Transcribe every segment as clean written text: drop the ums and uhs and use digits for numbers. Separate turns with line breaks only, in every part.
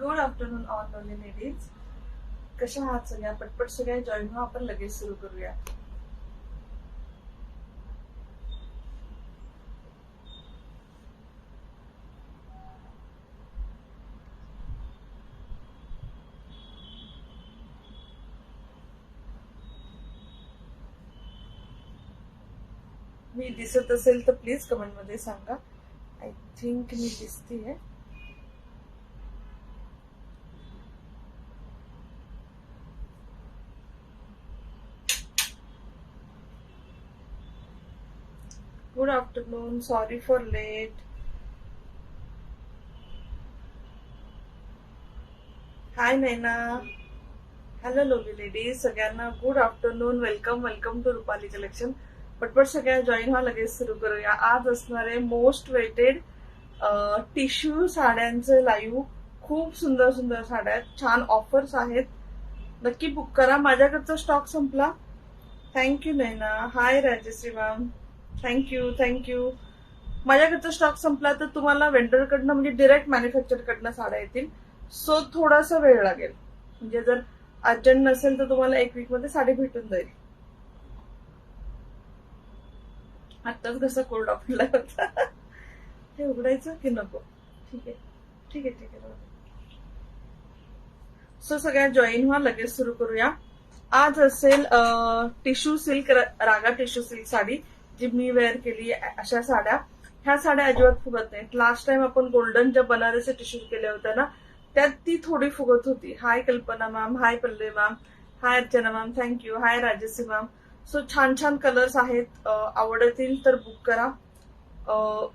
Good afternoon all lovely ladies. कशा आहात सगळ्या? पटपट सगळ्या जॉईन व्हा, आपण लगेच सुरू करूया. मी दिसत असेल तर प्लीज कमेंट मध्ये सांगा. आय थिंक मी दिसतीये. Good afternoon, sorry for late. Hi Naina. Hello lovely ladies, सगळ्यांना good afternoon. Welcome welcome to Rupali collection. पटपट सगळ्या जॉईन व्हा, लगेच सुरू करूया. आज असणारे मोस्ट वेटेड टिश्यू साड्यांचे लाईव्ह. खूप सुंदर सुंदर साड्या आहेत, छान ऑफर्स आहेत. नक्की बुक करा. माझ्याकडचा स्टॉक संपला. Thank you Naina. Hi Rajshri ma'am, thank you thank you. माझ्याकडचा स्टॉक संपला तर तुम्हाला वेंडरकडनं म्हणजे डिरेक्ट मॅन्युफॅक्चरकडनं साड्या येतील. सो थोडासा वेळ लागेल. म्हणजे जर अर्जंट नसेल तर तुम्हाला 1 वीक मध्ये साडी भेटून जाईल. आत्ताच कसा कोल्ड ऑफला होता. हे उघडायचं की नको? ठीक आहे ठीक आहे ठीक आहे. सो सगळ्या जॉईन व्हा, लगेच सुरू करूया. आज असेल टिश्यू सिल्क, रागा टिश्यू सिल्क साडी जी मी वेअर केली. अशा साड्या, ह्या साड्या अजिबात फुगत नाहीत. लास्ट टाइम आपण गोल्डन ज्या बनारसी टिश्यू केल्या होत्या ना, त्यात ती थोडी फुगत होती. हाय कल्पना मॅम, हाय पल्लवी मॅम, हाय अर्चना मॅम, थँक्यू. हाय राजश्री मॅम. सो छान छान कलर्स आहेत, आवडतील तर बुक करा.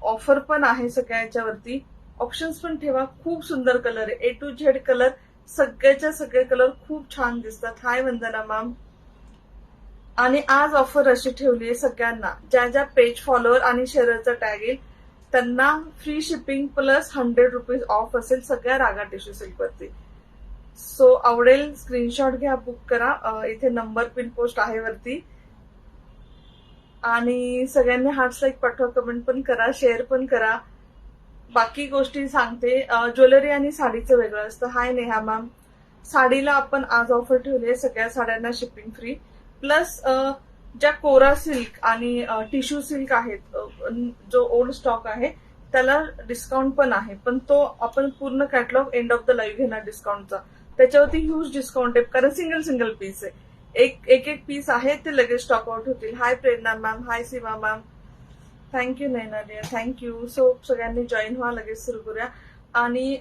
ऑफर पण आहे सगळ्या याच्यावरती. ऑप्शन्स पण ठेवा. खूप सुंदर कलर आहे, A to Z कलर. सगळ्याच्या सगळे कलर खूप छान दिसतात. हाय वंदना मॅम. आणि आज ऑफर अशी ठेवली आहे सगळ्यांना, ज्या ज्या पेज फॉलोअर आणि शेअरचा टॅग येईल त्यांना free shipping plus 100 rupees of असेल सगळ्या रागा टिश्यू सिल्क वरती. सो आवडेल स्क्रीनशॉट घ्या, बुक करा. इथे नंबर पिन पोस्ट आहे वरती. आणि सगळ्यांनी हार्ट लाईक पाठवा, कमेंट पण करा, शेअर पण करा. बाकी गोष्टी सांगते. ज्वेलरी आणि साडीचं वेगळं असतं. हाय नेहा मॅम. साडीला आपण आज ऑफर ठेवली आहे, सगळ्या साड्यांना शिपिंग फ्री. प्लस ज्या कोरा सिल्क आणि टिश्यू सिल्क आहेत, जो ओल्ड स्टॉक आहे त्याला डिस्काउंट पण आहे. पण तो आपण पूर्ण catalogue end of the live घेणार डिस्काउंटचा. त्याच्यावरती ह्यूज डिस्काउंट आहे, कारण सिंगल सिंगल पीस आहे. एक पीस आहे, ते लगेच स्टॉक आउट होतील. हाय प्रेरणा मॅम, हाय सीमा ma'am, thank you Naina dear, thank you. So सगळ्यांनी जॉईन व्हा, लगेच सुरू करूया. आणि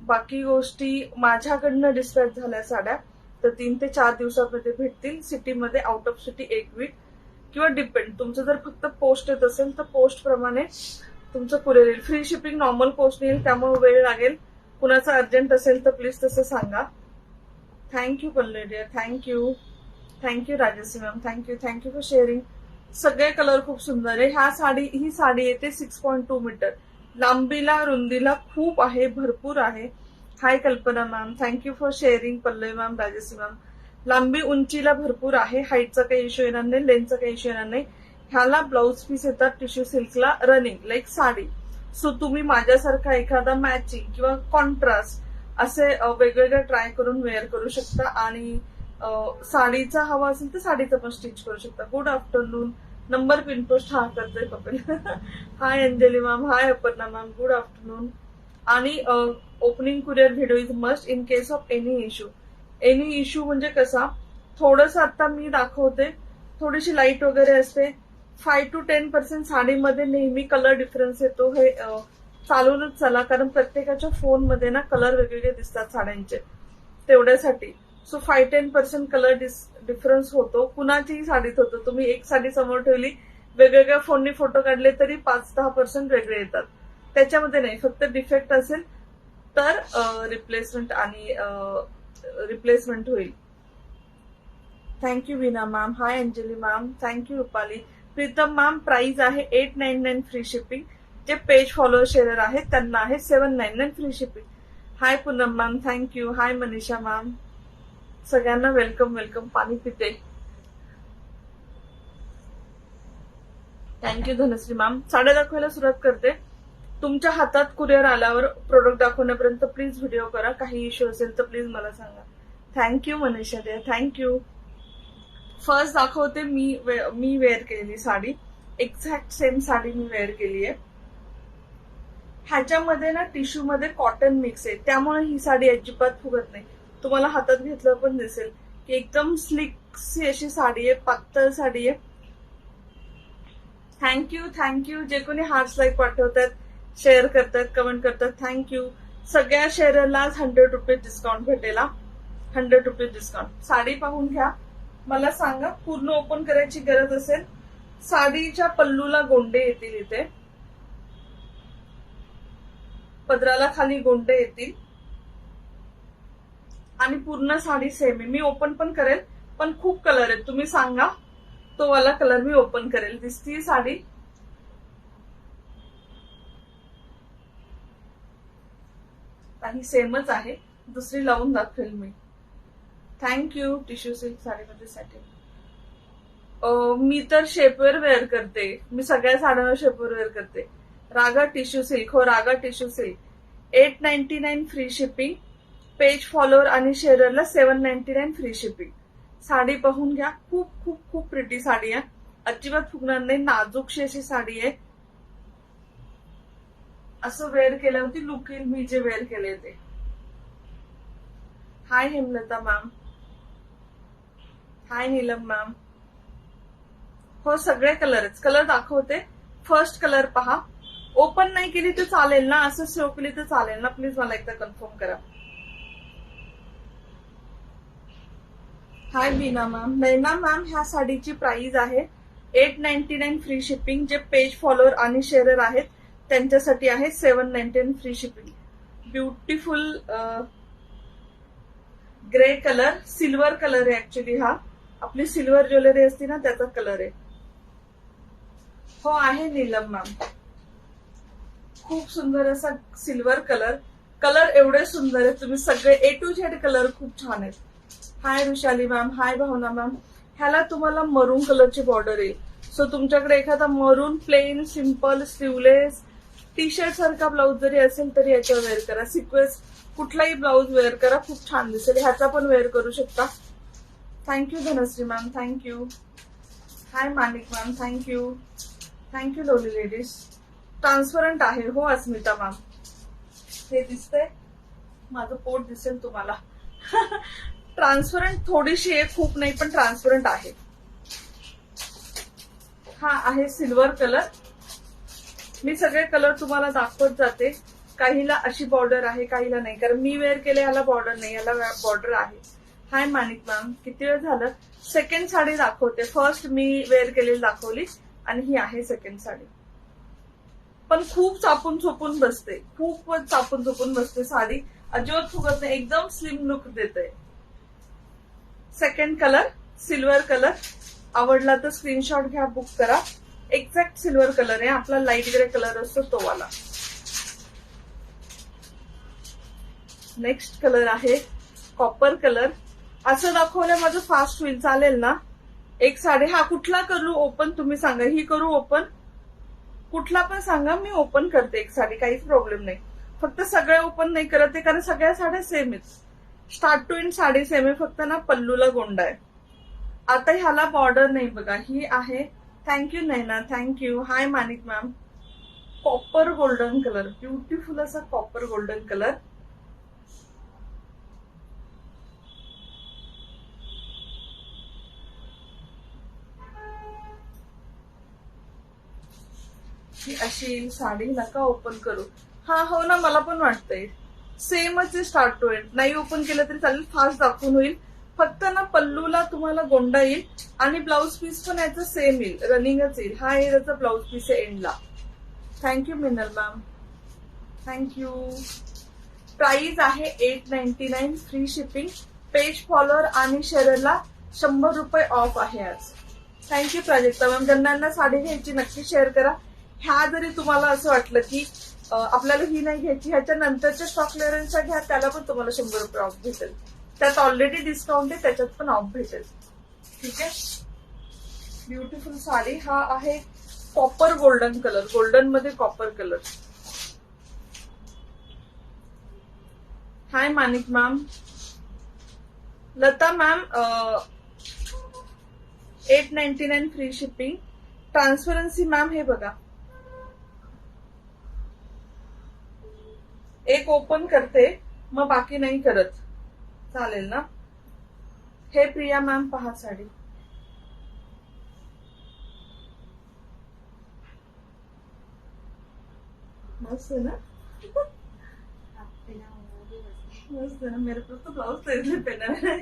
बाकी गोष्टी माझ्याकडनं डिस्पॅच झाल्या साड्या, तर 3 ते 4 दिवसामध्ये भेटतील. सिटीमध्ये, आउट ऑफ सिटी 1 वीक किंवा डिपेंड. तुमचं जर फक्त पोस्ट येत असेल तर पोस्ट प्रमाणे तुमचं कुरिअर येईल. फ्री शिपिंग नॉर्मल पोस्ट येईल, त्यामुळे वेळ लागेल. कुणाचं अर्जंट असेल तर प्लीज तसं सांगा. Thank you Pallavi dear, thank you thank you Rajshree ma'am, thank you thank you for sharing. सगळे कलर खूप सुंदर आहे. ही साडी येते 6.2 मीटर. लांबीला रुंदीला खूप आहे, भरपूर आहे. Hi Kalpana ma'am, thank you for sharing. Pallavi ma'am, Rajshree ma'am. लांबी उंचीला भरपूर आहे. हाईटचा काही इश्यू येणार नाही, लेंथचा काही इश्यू येणार नाही. ह्याला ब्लाऊज पीस येतात टिश्यू सिल्कला रनिंग लाईक साडी. सो तुम्ही माझ्यासारखा एखादा मॅचिंग किंवा कॉन्ट्रास्ट असे वेगवेगळे ट्राय करून वेअर करू शकता. आणि साडीचा हवा असेल तर साडीचा पण स्टिच करू शकता. Good afternoon. नंबर पिनपोस्ट हा करतोय कपिल. हाय अंजली मॅम, हाय अपर्णा मॅम, गुड आफ्टरनून. आणि opening courier video is must in case of any issue. Any issue म्हणजे कसा, थोडंसं आता मी दाखवते, थोडीशी लाईट वगैरे असते. 5 to 10% साडीमध्ये नेहमी कलर डिफरन्स येतो. हे चालूनच चला, कारण प्रत्येकाच्या फोनमध्ये ना कलर वेगवेगळे दिसतात साड्यांचे, तेवढ्यासाठी. सो 5-10% कलर डिफरन्स होतो. कुणाचीही साडीत होतो. तुम्ही एक साडी समोर ठेवली, वेगवेगळ्या फोननी फोटो काढले तरी 5-10% वेगळे येतात. त्याच्यामध्ये नाही, फक्त डिफेक्ट असेल तर रिप्लेसमेंट होईल. Thank you Veena ma'am, hi Anjali ma'am, thank you Rupali. Pritam ma'am, price आहे 899 फ्री शिपिंग. जे पेज फॉलोअर शेअर आहेत त्यांना आहे 799 free shipping. Hi Poonam ma'am, thank you. Hi Manisha ma'am. सगळ्यांना वेलकम वेलकम. पाणी पिते. Thank you Dhanashree ma'am. साड्या दाखवायला सुरुवात करते. तुमच्या हातात कुरिअर आल्यावर प्रोडक्ट दाखवण्यापर्यंत प्लीज व्हिडिओ करा. काही इश्यू असेल तर प्लीज मला सांगा. थँक्यू मनीषा द्या, थँक्यू. फर्स्ट दाखवते मी वेअर केलेली साडी. एक्झॅक्ट सेम साडी मी वेअर केली आहे. ह्याच्यामध्ये ना टिश्यू मध्ये कॉटन मिक्स आहे, त्यामुळे ही साडी अजिबात फुगत नाही. तुम्हाला हातात घेतलं पण दिसेल की एकदम स्लिकसी अशी साडी आहे, पातळ साडी आहे. थँक्यू जे कोणी हार्ट्स लाईक पाठवतात, शेअर करतात, कमेंट करतात, थँक्यू. सगळ्या शेअरला 100 रुपीज डिस्काउंट भेटेल. 100 रुपीज डिस्काउंट. साडी पाहून घ्या, मला सांगा. पूर्ण ओपन करायची गरज असेल. साडीच्या पल्लूला गोंडे येतील, इथे पदराला खाली गोंडे येतील आणि पूर्ण साडी सेम आहे. मी ओपन पण करेल, पण खूप कलर आहेत. तुम्ही सांगा तो वाला कलर मी ओपन करेल. दिसती साडी. काही सेमच आहे, दुसरी लावून दाखवेल मी. थँक्यू. टिश्यू सिल्क साडीमध्ये साठी. मी तर शेपवेअर वेअर करते. मी सगळ्या साड्यांवर शेपवेअर वेअर करते. Raga tissue silk. हो, Raga tissue silk. 899 free shipping. Page follower आणि शेअरला 799 फ्री शिपिंग. साडी पाहून घ्या. खूप खूप खूप प्रिटी साडी आहे. अजिबात फुगणार नाही. नाजूकशी अशी साडी आहे. असं वेअर केल्यावरती लुक येईल मी जे वेअर केले ते. हाय हेमलता मॅम. हाय नीलम मॅम. हो, सगळे कलर दाखवते. फर्स्ट कलर पहा. ओपन नाही केली तर चालेल ना, असं शो केली तर चालेल ना, प्लीज मला एकदा कन्फर्म करा. हाय बीना मॅम. नैना मॅम, ह्या साडीची प्राइस आहे 899 फ्री शिपिंग. जे पेज फॉलोअर आणि शेअरर आहेत त्यांच्यासाठी आहे 799 free shipping. Beautiful grey colour, silver colour आहे ऍक्च्युली. हा आपली सिल्वर ज्वेलरी असते ना, त्याचा कलर आहे. हो, आहे नीलम मॅम. खूप सुंदर असा सिल्वर कलर एवढे सुंदर आहेत. तुम्ही सगळे A to Z कलर खूप छान आहेत. हाय रुशाली मॅम. हाय भावना मॅम. ह्याला तुम्हाला मरून कलरची बॉर्डर येईल. सो तुमच्याकडे एखादा maroon plain simple sleeveless T shirt सारखा ब्लाऊज जरी असेल तरी याच्यावर वेअर करा. सिक्वेन्स कुठलाही ब्लाऊज वेअर करा, खूप छान दिसेल. ह्याचा पण वेअर करू शकता. Thank you Dhanashree ma'am. Thank you. Hi Manik ma'am. Thank you lovely ladies. Transparent आहे. हो अस्मिता मॅम. हे दिसतंय, माझं पोट दिसेल तुम्हाला. ट्रान्सपरंट थोडीशी आहे, खूप नाही, पण ट्रान्सपरंट आहे. हा आहे सिल्वर कलर. मी सगळे कलर तुम्हाला दाखवत जाते. काहीला अशी बॉर्डर आहे, काहीला नाही, कारण मी वेअर केले याला बॉर्डर नाही, याला बॉर्डर आहे. Hi Manik ma'am. किती वेळ झालं. सेकंड साडी दाखवते. फर्स्ट मी वेअर केलेली दाखवली आणि ही आहे सेकंड साडी. पण खूप चापून चोपून बसते, खूपच चापून चोपून बसते साडी. अजिबात फुगत नाही, एकदम स्लिम लुक देते. Second colour silver colour. आवडला तर स्क्रीनशॉट घ्या, बुक करा. एक्झॅक्ट सिल्वर कलर आहे. आपला लाईट ग्रे कलर असतो तो वाला. नेक्स्ट कलर आहे कॉपर कलर. असं दाखवलं माझं फास्ट होईल, चालेल ना. एक साडी. हा कुठला करू ओपन तुम्ही सांगा. ही करू ओपन, कुठला पण सांगा, मी ओपन करते एक साडी, काहीच प्रॉब्लेम नाही. फक्त सगळ्या ओपन नाही करत आहे, कारण सगळ्या साड्या सेम आहेत. Start to end sari same आहे, फक्त ना पल्लूला गोंडा आहे. आता ह्याला बॉर्डर नाही बघा. ही आहे. Thank you Naina. Thank you. Hi Manik ma'am. Copper golden colour, beautiful असा कॉपर गोल्डन कलर. ही अशी साडी नका ओपन करू. हा हो ना, मला पण वाटतंय सेमच आहे स्टार्ट टू एंड. नाही ओपन केलं तरी चालेल, फास्ट दाखवून होईल. फक्त ना पल्लूला तुम्हाला गोंडा येईल आणि ब्लाऊज पीस पण याचं सेम येईल, रनिंगच येईल. हा याचा ब्लाऊज पीस आहे एंडला. Thank you Minal ma'am. Thank you. Price आहे 899 फ्री शिपिंग. पेज फॉलोअर आणि शेअरला 100 रुपये ऑफ आहे आज. Thank you Prajakta ma'am. ज्यांना साडी घ्यायची नक्की शेअर करा. ह्या जरी तुम्हाला असं वाटलं की आपल्याला ही नाही घ्यायची, ह्याच्या नंतरच्या स्टॉक क्लिअरन्सच्या घ्या, त्याला पण तुम्हाला 100 रुपये ऑफ भेटेल. त्यात ऑलरेडी डिस्काउंट आहे, त्याच्यात पण ऑफ भेटेल. ठीक आहे. ब्युटिफुल साडी. हा आहे कॉपर गोल्डन कलर, गोल्डन मध्ये copper colour. Hi Manik ma'am. Lata ma'am 899 free shipping. Transparency ma'am हे बघा, एक ओपन करते मग बाकी नाही करत, चालेल ना? हे प्रिया मॅम पहा साडी, मस्त है ना? मस्त है ना? मेरे को तो ब्लाउज तो इसलिए पहना है.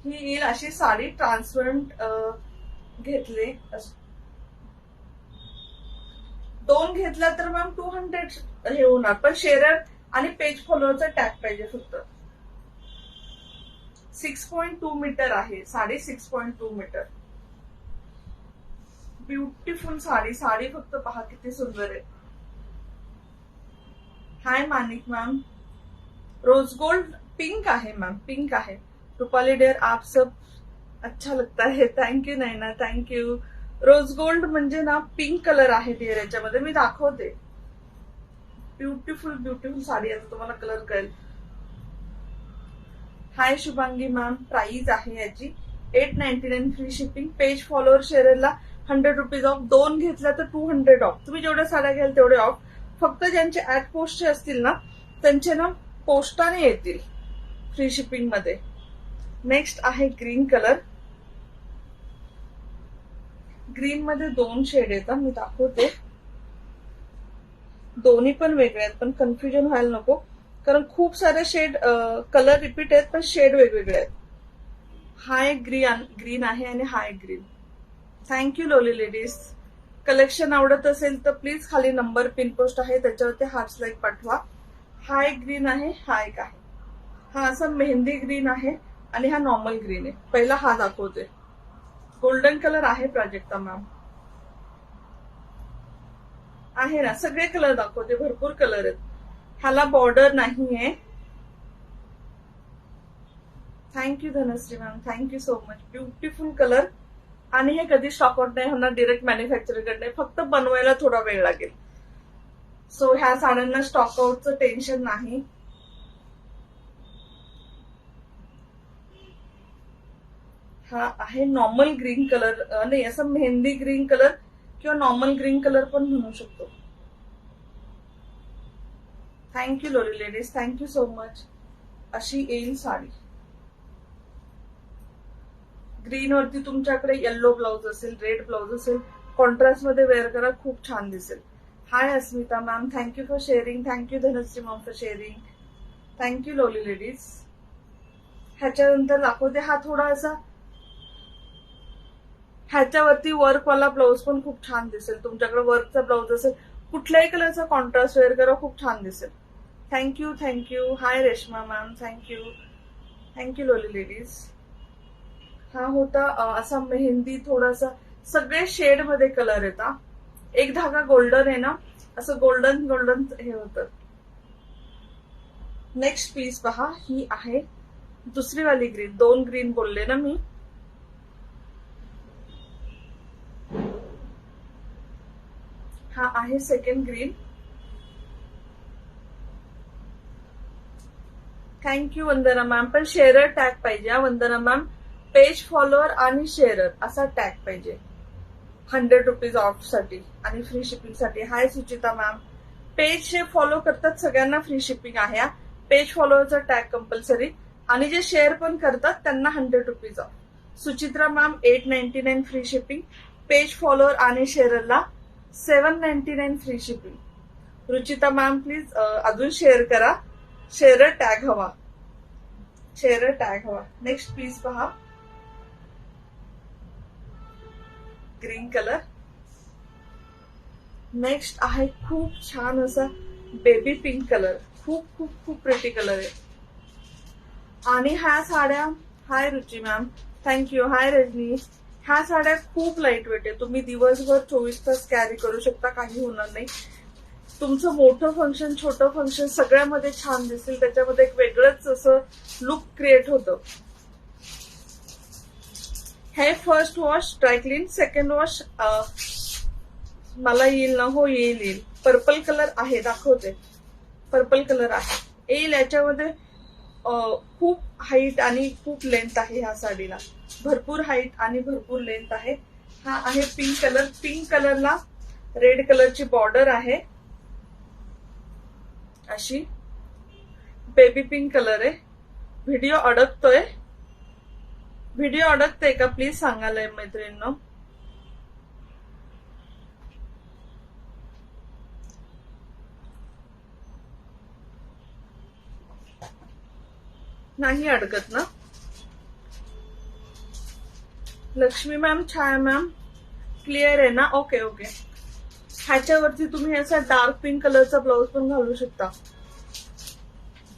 ही येईल अशी साडी ट्रान्सपरंट घेतले, दोन घेतल्या तर मॅम 200 हे होणार, पण शेअर आणि पेज फॉलोअरचा टॅग पाहिजे फक्त. 6.2 मीटर आहे साडी, 6.2 मीटर. ब्युटिफुल साडी, साडी फक्त पहा किती सुंदर आहे. Hi Manik ma'am. Rose gold pink आहे मैम, पिंक आहे. रूपाली डेयर आप सब अच्छा लगता है, thank you Naina, thank you. Rose gold म्हणजे ना पिंक कलर आहे डिअर, याच्यामध्ये मी दाखवते. ब्युटिफुल ब्युटिफुल साडी आहे, तुम्हाला कलर कळेल. हाय शुभांगी मॅम. प्राइस आहे याची 899 फ्री शिपिंग. पेज फॉलोअर शेअरला 100 रुपीज ऑफ. दोन घेतल्या तर 200 ऑफ. तुम्ही जेवढ्या साड्या घ्याल तेवढे ऑफ. फक्त ज्यांचे ऍट पोस्टचे असतील ना त्यांचे ना पोस्टाने येतील फ्री शिपिंग मध्ये. नेक्स्ट आहे ग्रीन कलर. ग्रीन मध्ये दोन शेड येतात, मी दाखवते. दोन्ही पण वेगळे आहेत, पण कन्फ्युजन व्हायला नको, कारण खूप सारे शेड कलर रिपीट आहेत पण शेड वेगवेगळे आहेत. हाय ग्रीन आहे आणि हाय green. Thank you lovely ladies. Collection आवडत असेल तर प्लीज खाली नंबर पिन पोस्ट आहे त्याच्यावरती हार्ट्स लाईक पाठवा. हाय ग्रीन आहे, हाय काय. हा असा मेहंदी ग्रीन आहे आणि हा नॉर्मल ग्रीन आहे. पहिला हा दाखवते. गोल्डन कलर आहे प्राजक्ता मॅम. आहे ना, सगळे कलर दाखवते, भरपूर कलर आहेत. ह्याला बॉर्डर नाहीये. Thank you Dhanashree ma'am, thank you so much. Beautiful colour. आणि हे कधी स्टॉकआउट नाही होणार डिरेक्ट मॅन्युफॅक्चरकडे, फक्त बनवायला थोडा वेळ लागेल. सो ह्या साड्यांना स्टॉकआउटचं टेन्शन नाही. हा आहे नॉर्मल ग्रीन कलर, नाही असं मेहंदी ग्रीन कलर किंवा नॉर्मल ग्रीन कलर पण म्हणू शकतो. Thank you lovely ladies, thank you so much. अशी येईल साडी. ग्रीन वरती तुमच्याकडे येल्लो ब्लाउज असेल, रेड ब्लाउज असेल, कॉन्ट्रास्ट मध्ये वेअर करा, खूप छान दिसेल. Hi Asmita ma'am, thank you for sharing. Thank you Dhanashree ma'am for sharing. Thank you lovely ladies. ह्याच्यानंतर दाखवते हा थोडासा, ह्याच्यावरती वर्कवाला ब्लाउज पण खूप छान दिसेल. तुमच्याकडे वर्कचा ब्लाउज असेल, कुठल्याही कलरचा कॉन्ट्रास्ट वेअर करा, खूप छान दिसेल. Thank you thank you. Hi Reshma ma'am, thank you. Thank you lovely ladies. हा होता असा मेहंदी, थोडासा सगळे शेड मध्ये कलर येतात. एक धागा गोल्डन आहे ना, असं गोल्डन गोल्डन हे होतं. नेक्स्ट पीस पहा, ही आहे दुसरी वाली ग्रीन. दोन ग्रीन बोलले ना मी. हा आहे second green. Thank you Vandana ma'am. पण शेअरर टॅग पाहिजे वंदना मॅम. पेज फॉलोअर आणि शेअरर असा टॅग पाहिजे 100 रुपीज ऑफ साठी आणि फ्री शिपिंग साठी. हाय सुचिता मॅम. पेज जे फॉलो करतात सगळ्यांना फ्री शिपिंग आहे. पेज फॉलोअरचा टॅग कंपल्सरी आणि जे शेअर पण करतात त्यांना 100 rupees of. Suchitra ma'am 899 free shipping. Page follower आणि शेअररला 799 free shipping. Ruchita ma'am please अजून शेअर करा. शेअरर टॅग हवा, शेअरर टॅग हवा. नेक्स्ट पीस पहा, ग्रीन कलर. नेक्स्ट आहे खूप छान असा बेबी पिंक कलर. खूप खूप खूप प्रिटी कलर आहे. आणि ह्या साड्या, हाय रुची मॅम, थँक्यू. हाय रजनी. ह्या साड्या खूप लाईट वेट आहे. तुम्ही दिवसभर 24 तास कॅरी करू शकता, काही होणार नाही. तुमचं मोठं फंक्शन, छोटं फंक्शन सगळ्यामध्ये छान दिसेल. त्याच्यामध्ये एक वेगळंच असं लुक क्रिएट होतं. हे first wash dry clean, second wash मला येईल ना, हो येईल. पर्पल कलर आहे, दाखवते. पर्पल कलर आहे. येईल याच्यामध्ये खूप हाईट आणि खूप लेंथ आहे ह्या साडीला. भरपूर हाईट आणि भरपूर लेंथ आहे. हा आहे पिंक कलर. पिंक कलरला रेड कलरची बॉर्डर आहे. अशी बेबी पिंक कलर आहे. व्हिडिओ अडकतोय. व्हिडिओ अडकतोय का प्लीज सांगायला मैत्रिणींनो. नाही अडकत ना. लक्ष्मी मॅम, छाया मॅम क्लिअर आहे ना. Okay okay. ह्याच्यावरती तुम्ही असा डार्क पिंक कलरचा ब्लाउज पण घालू शकता.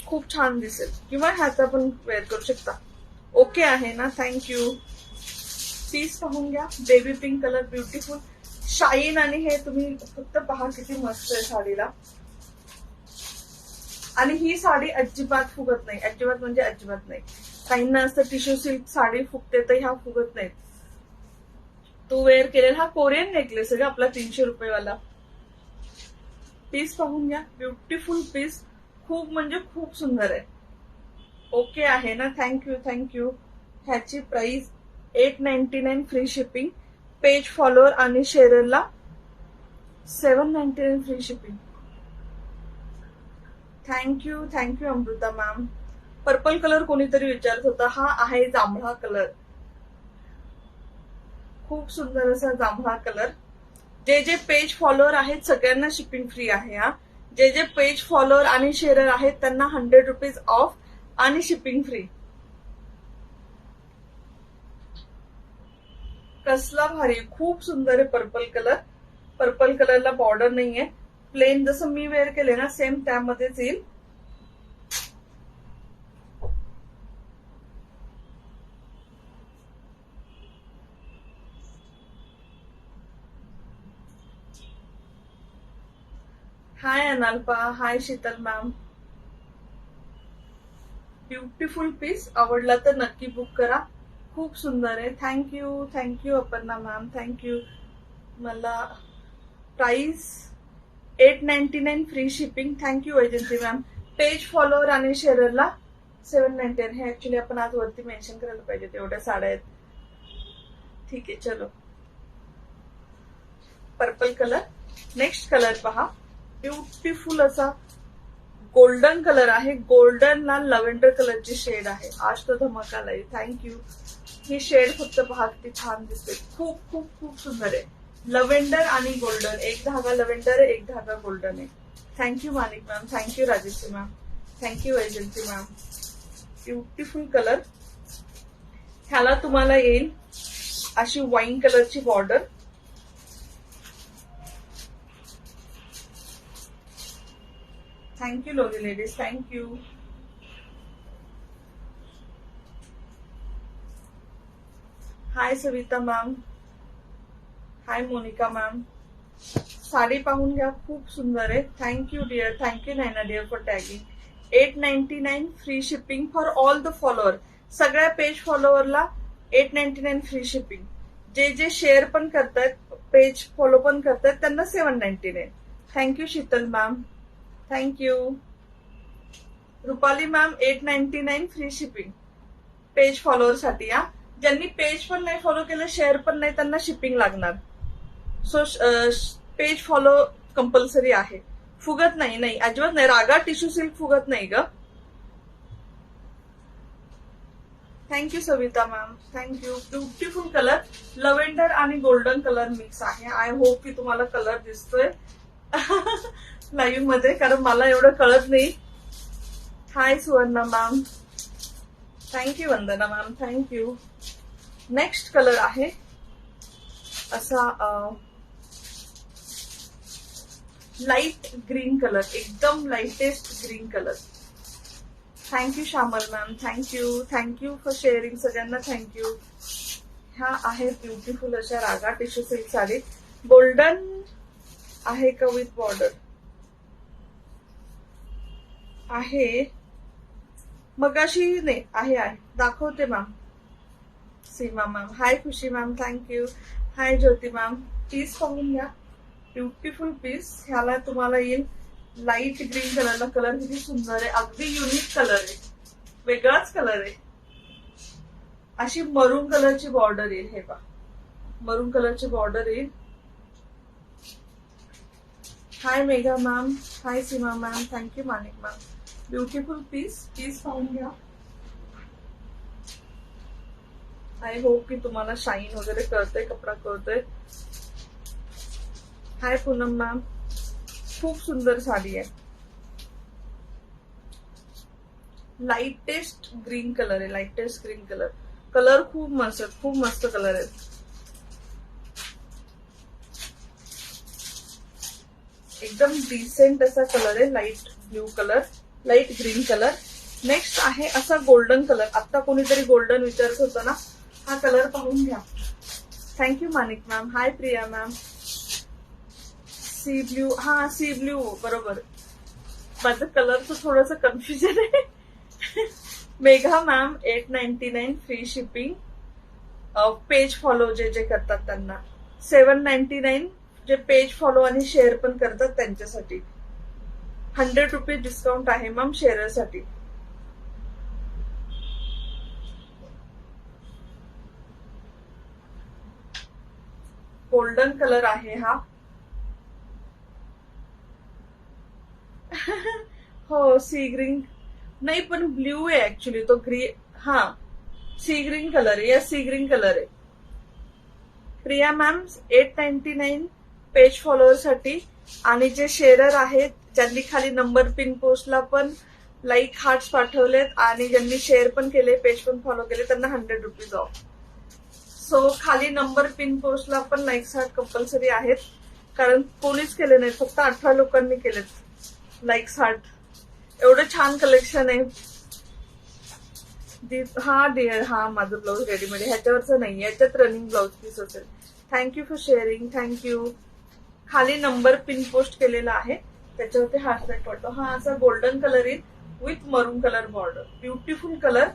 खूप छान दिसेल. किंवा ह्याचा पण वेअर करू शकता. ओके आहे ना. थँक्यू. पीस पाहून घ्या. Baby pink colour beautiful shine. आणि हे तुम्ही फक्त पहा किती मस्त आहे साडीला. आणि ही साडी अजिबात फुगत नाही. अजिबात म्हणजे अजिबात नाही. काहींना असतं टिश्यू सिल्क साडी फुगते, तर ह्या फुगत नाहीत. तो वेअर केलेला हा कोरियन नेकलेस आहे आपला 300 रुपयेवाला. पीस पाहून घ्या. Beautiful piece. खूप म्हणजे खूप सुंदर आहे. ओके आहे ना. Thank you thank you. ह्याची price 899 free shipping. Page follower आणि शेअरला 799 free shipping. Thank you thank you Amruta ma'am. Purple colour कोणीतरी विचारत होता. हा आहे जांभळा कलर. खूप सुंदर असा जांभळा कलर. जे जे पेज फॉलोअर आहेत सगळ्यांना शिपिंग फ्री आहे. हा जे जे पेज फॉलोअर आणि शेअर आहेत त्यांना 100 रुपीज ऑफ आणि शिपिंग फ्री. कसला भारी. खूप सुंदर आहे पर्पल कलर. पर्पल कलरला बॉर्डर नाहीये. प्लेन जसं मी वेअर केले ना सेम त्यामध्येच येईल. Hi Analpa. Hi Sheetal ma'am. Beautiful piece. आवडला तर नक्की बुक करा. खूप सुंदर आहे. Thank you thank you Aparna ma'am. Thank you. मला price 899 free shipping. Thank you Vaijanti ma'am. Page follower आणि शेअरला 799. हे ऍक्च्युली आपण आज वरती मेन्शन करायला पाहिजे. तेवढ्या साड्या आहेत. ठीक आहे चलो. Purple colour. नेक्स्ट कलर पहा. ब्युटिफुल असा गोल्डन कलर आहे. गोल्डन ला लव्हेंडर कलरची शेड आहे. आज तो धमाका लाई. थँक्यू. ही शेड फक्त पहा किती छान दिसते. खूप खूप खूप सुंदर आहे. लव्हेंडर आणि गोल्डन. एक धागा लव्हेंडर आहे, एक धागा गोल्डन आहे. Thank you Manik ma'am. Thank you Rajeshri ma'am. Thank you Vaijanti ma'am. Beautiful colour. ह्याला तुम्हाला येईल अशी वाईन कलरची border. Thank you lovely ladies. Thank you. Hi Savita ma'am. Hi Monika ma'am. Sari पाहून घ्या. खूप सुंदर आहे. Thank you dear. Thank you Naina dear for tagging. 899 free shipping for all the follower. सगळ्या पेज फॉलोअरला 899 फ्री शिपिंग. जे जे शेअर पण करतायत, पेज फॉलो पण करतायत त्यांना 799. Thank you Sheetal ma'am. Thank you. Rupali ma'am 899 free shipping page follower साठी. हा ज्यांनी पेज पण नाही फॉलो केलं, शेअर पण नाही, त्यांना शिपिंग लागणार. सो पेज फॉलो कंपल्सरी आहे. फुगत नाही. नाही अजिबात नाही. रागा टिश्यू सिल्क फुगत नाही ग. Thank you Savita ma'am. Thank you. Beautiful colour. Lavender आणि गोल्डन कलर मिक्स आहे. आय होप की तुम्हाला कलर दिसतोय लाईव्ह मध्ये, कारण मला एवढं कळत नाही. Hi Suvarna ma'am. Thank you Vandana ma'am. Thank you. Next colour आहे असा लाईट ग्रीन कलर. एकदम lightest green colour. Thank you Shyamal ma'am. Thank you. Thank you for sharing. सगळ्यांना थँक्यू. ह्या आहेत ब्युटिफुल अशा Raga tissue silk sari. Golden आहे का विथ बॉर्डर आहे. मगाशी नाही आहे. दाखवते ma'am. Seema ma'am. Hi Khushi ma'am. Thank you. Hi Jyoti ma'am. Piece पाहून घ्या. Beautiful piece. ह्याला तुम्हाला येईल लाईट ग्रीन कलरला कलर किती सुंदर आहे, अगदी युनिक कलर आहे, वेगळाच कलर आहे. अशी मरून कलरची बॉर्डर येईल, हे पहा मरून कलरची बॉर्डर येईल. हाय मेघा मॅम, हाय सीमा ma'am, thank you Manik ma'am. Beautiful piece पाहून घ्या. आय होप की तुम्हाला शाईन वगैरे कळतंय, कपडा कळतोय. हाय पूनम मॅम, खूप सुंदर साडी आहे. लाईटेस्ट ग्रीन कलर आहे, लाईटेस्ट ग्रीन कलर. कलर खूप मस्त कलर आहे. एकदम डिसेंट असा कलर आहे, light blue colour, light green colour. Next आहे असा गोल्डन कलर. आता कोणीतरी गोल्डन विचारत होतं ना, हा कलर पाहून घ्या. Thank you Manik ma'am. हाय प्रिया मॅम. सी ब्ल्यू, हा सी ब्ल्यू बरोबर. माझं कलरचं थोडंसं कन्फ्युजन आहे. Megha ma'am 899 free shipping. Page follow जे करतात त्यांना. 799 जे पेज फॉलो आणि शेअर पण करतात त्यांच्यासाठी. 100 रुपये डिस्काउंट आहे मॅम शेअरसाठी. गोल्डन कलर आहे हा. हो सी ग्रीन नाही पण ब्ल्यू आहे ऍक्च्युली तो. हा सी ग्रीन कलर आहे, या सी ग्रीन कलर आहे. प्रिया मॅम 899 पेज फॉलोअर साठी. आणि जे शेअरर आहेत ज्यांनी खाली नंबर पिन पोस्टला पण लाईक हार्ट्स पाठवलेत आणि ज्यांनी शेअर पण केले, पेज पण फॉलो केले, त्यांना 100 रुपीज ऑफ. सो खाली नंबर पिन पोस्टला पण लाईक्स हार्ट कंपल्सरी आहेत, कारण कोणीच केले नाही, फक्त 18 लोकांनी केलेत लाईक्स हार्ट. एवढं छान कलेक्शन आहे. हा डिअर, हा माझं ब्लाऊज रेडीमेड, ह्याच्यावरचं नाही, याच्यात रनिंग ब्लाऊज पीस असेल. Thank you for sharing, thank you. खाली नंबर पिन पोस्ट केलेला आहे, त्याच्यावरती हार्ट लाईक पडतो. हा असा गोल्डन कलर येईल with maroon colour border. Beautiful colour.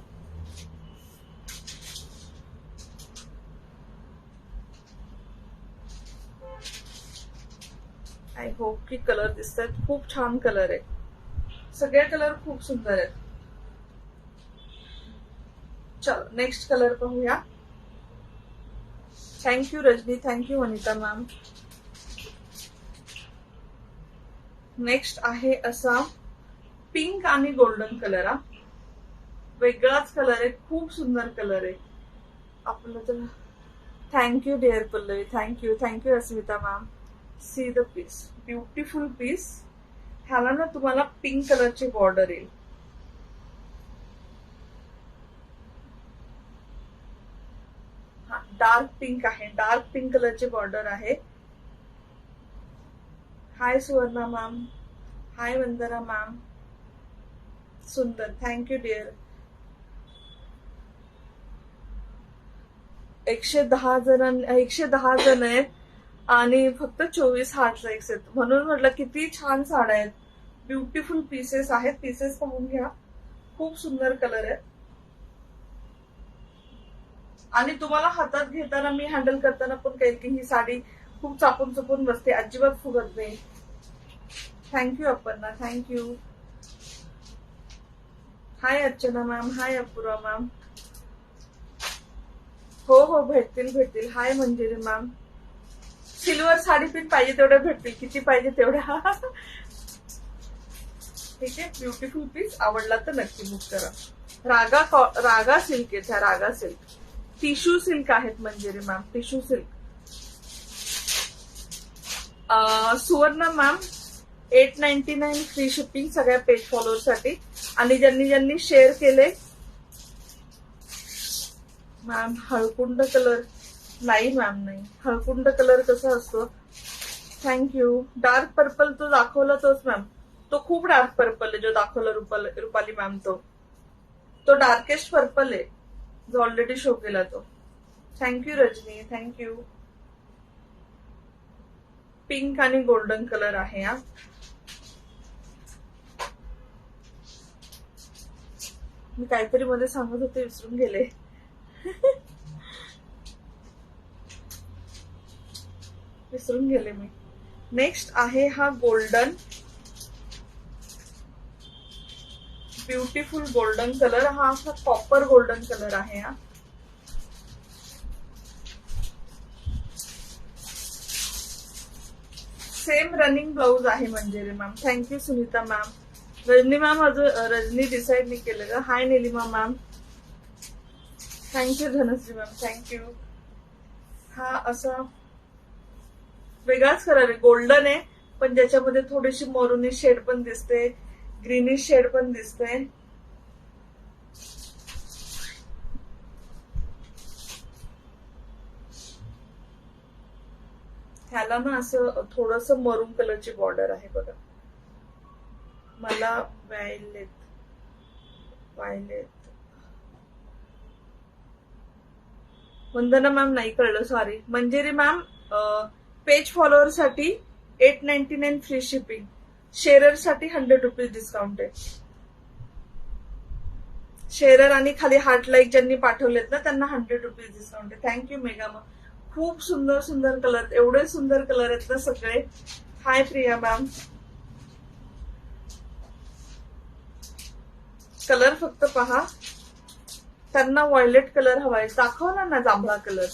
I hope की कलर दिसतात. खूप छान कलर आहे, सगळे कलर खूप सुंदर आहेत. चलो नेक्स्ट कलर पाहूया. Thank you Rajani, thank you Vanita ma'am. Next आहे असा पिंक आणि गोल्डन कलर. हा वेगळाच कलर आहे, खूप सुंदर कलर आहे आपलं तर. Thank you dear Pallavi, thank you Asmita ma'am. See the piece, beautiful piece. ह्याला ना तुम्हाला पिंक कलरची बॉर्डर येईल. हा डार्क पिंक आहे, डार्क पिंक कलरची बॉर्डर आहे. Hi Suvarna ma'am, hi Vandana ma'am. सुंदर, थँक्यू डिअर. 110 जण आहेत आणि फक्त 24 हार्ट लाईक्स आहेत, म्हणून म्हटलं किती छान साड्या आहेत. ब्युटिफुल पीसेस आहेत, पीसेस पाहून घ्या. खूप सुंदर कलर आहे. आणि तुम्हाला हातात घेताना, मी हँडल करताना पण काही की ही साडी खूप चापून चुपून बसते, अजिबात फुगत नाही. Thank you Aparna, thank you. Hi Archana ma'am, hi Apurva ma'am. हो भेटतील. Hi Manjiri ma'am. Silver sari pin पाहिजे तेवढ्या भेटतील, किती पाहिजे तेवढ्या. ठीक आहे, ब्युटिफुल पीस. आवडला तर नक्की बुक करा. रागा सिल्क आहेत ह्या, रागा सिल्क. टिश्यू सिल्क आहेत Manjiri ma'am, tissue silk. Suvarna ma'am 899 free shipping सगळ्या पेज फॉलोअर साठी. आणि ज्यांनी शेअर केले. मॅम हळकुंड कलर नाही मॅम, नाही. हळकुंड कलर कसा असतो. थँक्यू. डार्क पर्पल तो दाखवला तोच मॅम, तो खूप डार्क पर्पल आहे जो दाखवला रुपाली मॅम. तो डार्केस्ट पर्पल आहे जो ऑलरेडी शो केला तो. Thank you Rajani, thank you. पिंक आणि गोल्डन कलर आहे हा. मी काहीतरी मध्ये सांगत होते, विसरून गेले. मी. नेक्स्ट आहे हा गोल्डन. ब्युटिफुल गोल्डन कलर, हा असा कॉपर गोल्डन कलर आहे हा. सेम रनिंग ब्लाउज आहे Manjiri ma'am. Thank you Sunita ma'am. Rajni ma'am अजून रजनी डिसाईड नाही केलं का? Hi Nilima ma'am. Thank you Dhanashree ma'am, thank you. हा असा वेगळाच कलर आहे, गोल्डन आहे पण ज्याच्यामध्ये थोडीशी मरुनिश शेड पण दिसते, ग्रीनिश शेड पण दिसते. ह्याला ना असं थोडस मरून कलरची बॉर्डर आहे बघा. मला वायलेट वंदना मॅम नाही कळलं, sorry. Manjiri ma'am page follower साठी 899 फ्री शिपिंग, शेअरर साठी 100 रुपीज डिस्काउंट आहे. शेअरर आणि खाली हार्ट लाईक ज्यांनी पाठवलेत ना त्यांना 100 रुपीज डिस्काउंट आहे. Thank you mega ma'am. खूप सुंदर सुंदर कलर, एवढे सुंदर कलर आहेत ना सगळे. हाय प्रिया मॅम. कलर फक्त पहा, त्यांना व्हायलेट कलर हवाय, दाखवला ना जांभळा कलर,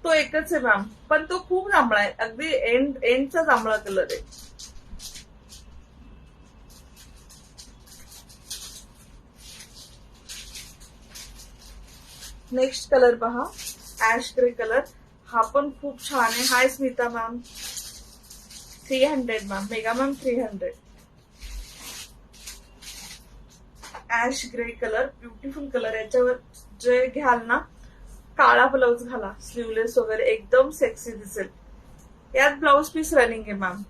तो एकच आहे मॅम पण तो खूप जांभळा आहे, अगदी एंडचा जांभळा कलर आहे. नेक्स्ट कलर पहा, ऍश ग्रे कलर, हा पण खूप छान आहे. Hi Smita ma'am. 300 ma'am. Megha ma'am 300. Ash grey colour, beautiful colour. याच्यावर जे घ्याल ना, काळा ब्लाउज घाला, स्लीवलेस वगैरे, एकदम सेक्सी दिसेल. यात ब्लाउज पीस रनिंग आहे मॅम.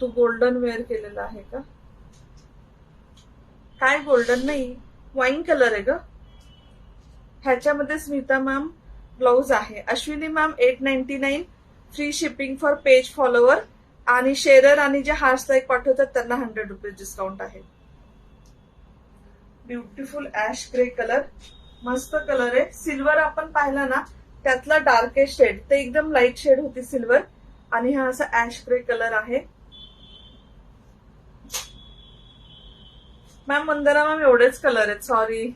तू गोल्डन वेअर केलेला आहे का? काय गोल्डन नाही, वाईन कलर आहे ग. ह्याच्यामध्ये स्मिता मॅम ब्लाउज आहे. Ashwini ma'am 899 free shipping for page follower, आणि शेअरर आणि जे हार्ट पाठवतात त्यांना 100 रुपीज डिस्काउंट आहे. ब्युटिफुल ऍश ग्रे कलर, मस्त कलर आहे. सिल्वर आपण पाहिला ना, त्यातला डार्केस्ट शेड, ते एकदम लाईट शेड होती सिल्वर, आणि हा असा ऍश ग्रे कलर आहे. मॅम वंदना मॅम एवढेच कलर आहेत, सॉरी.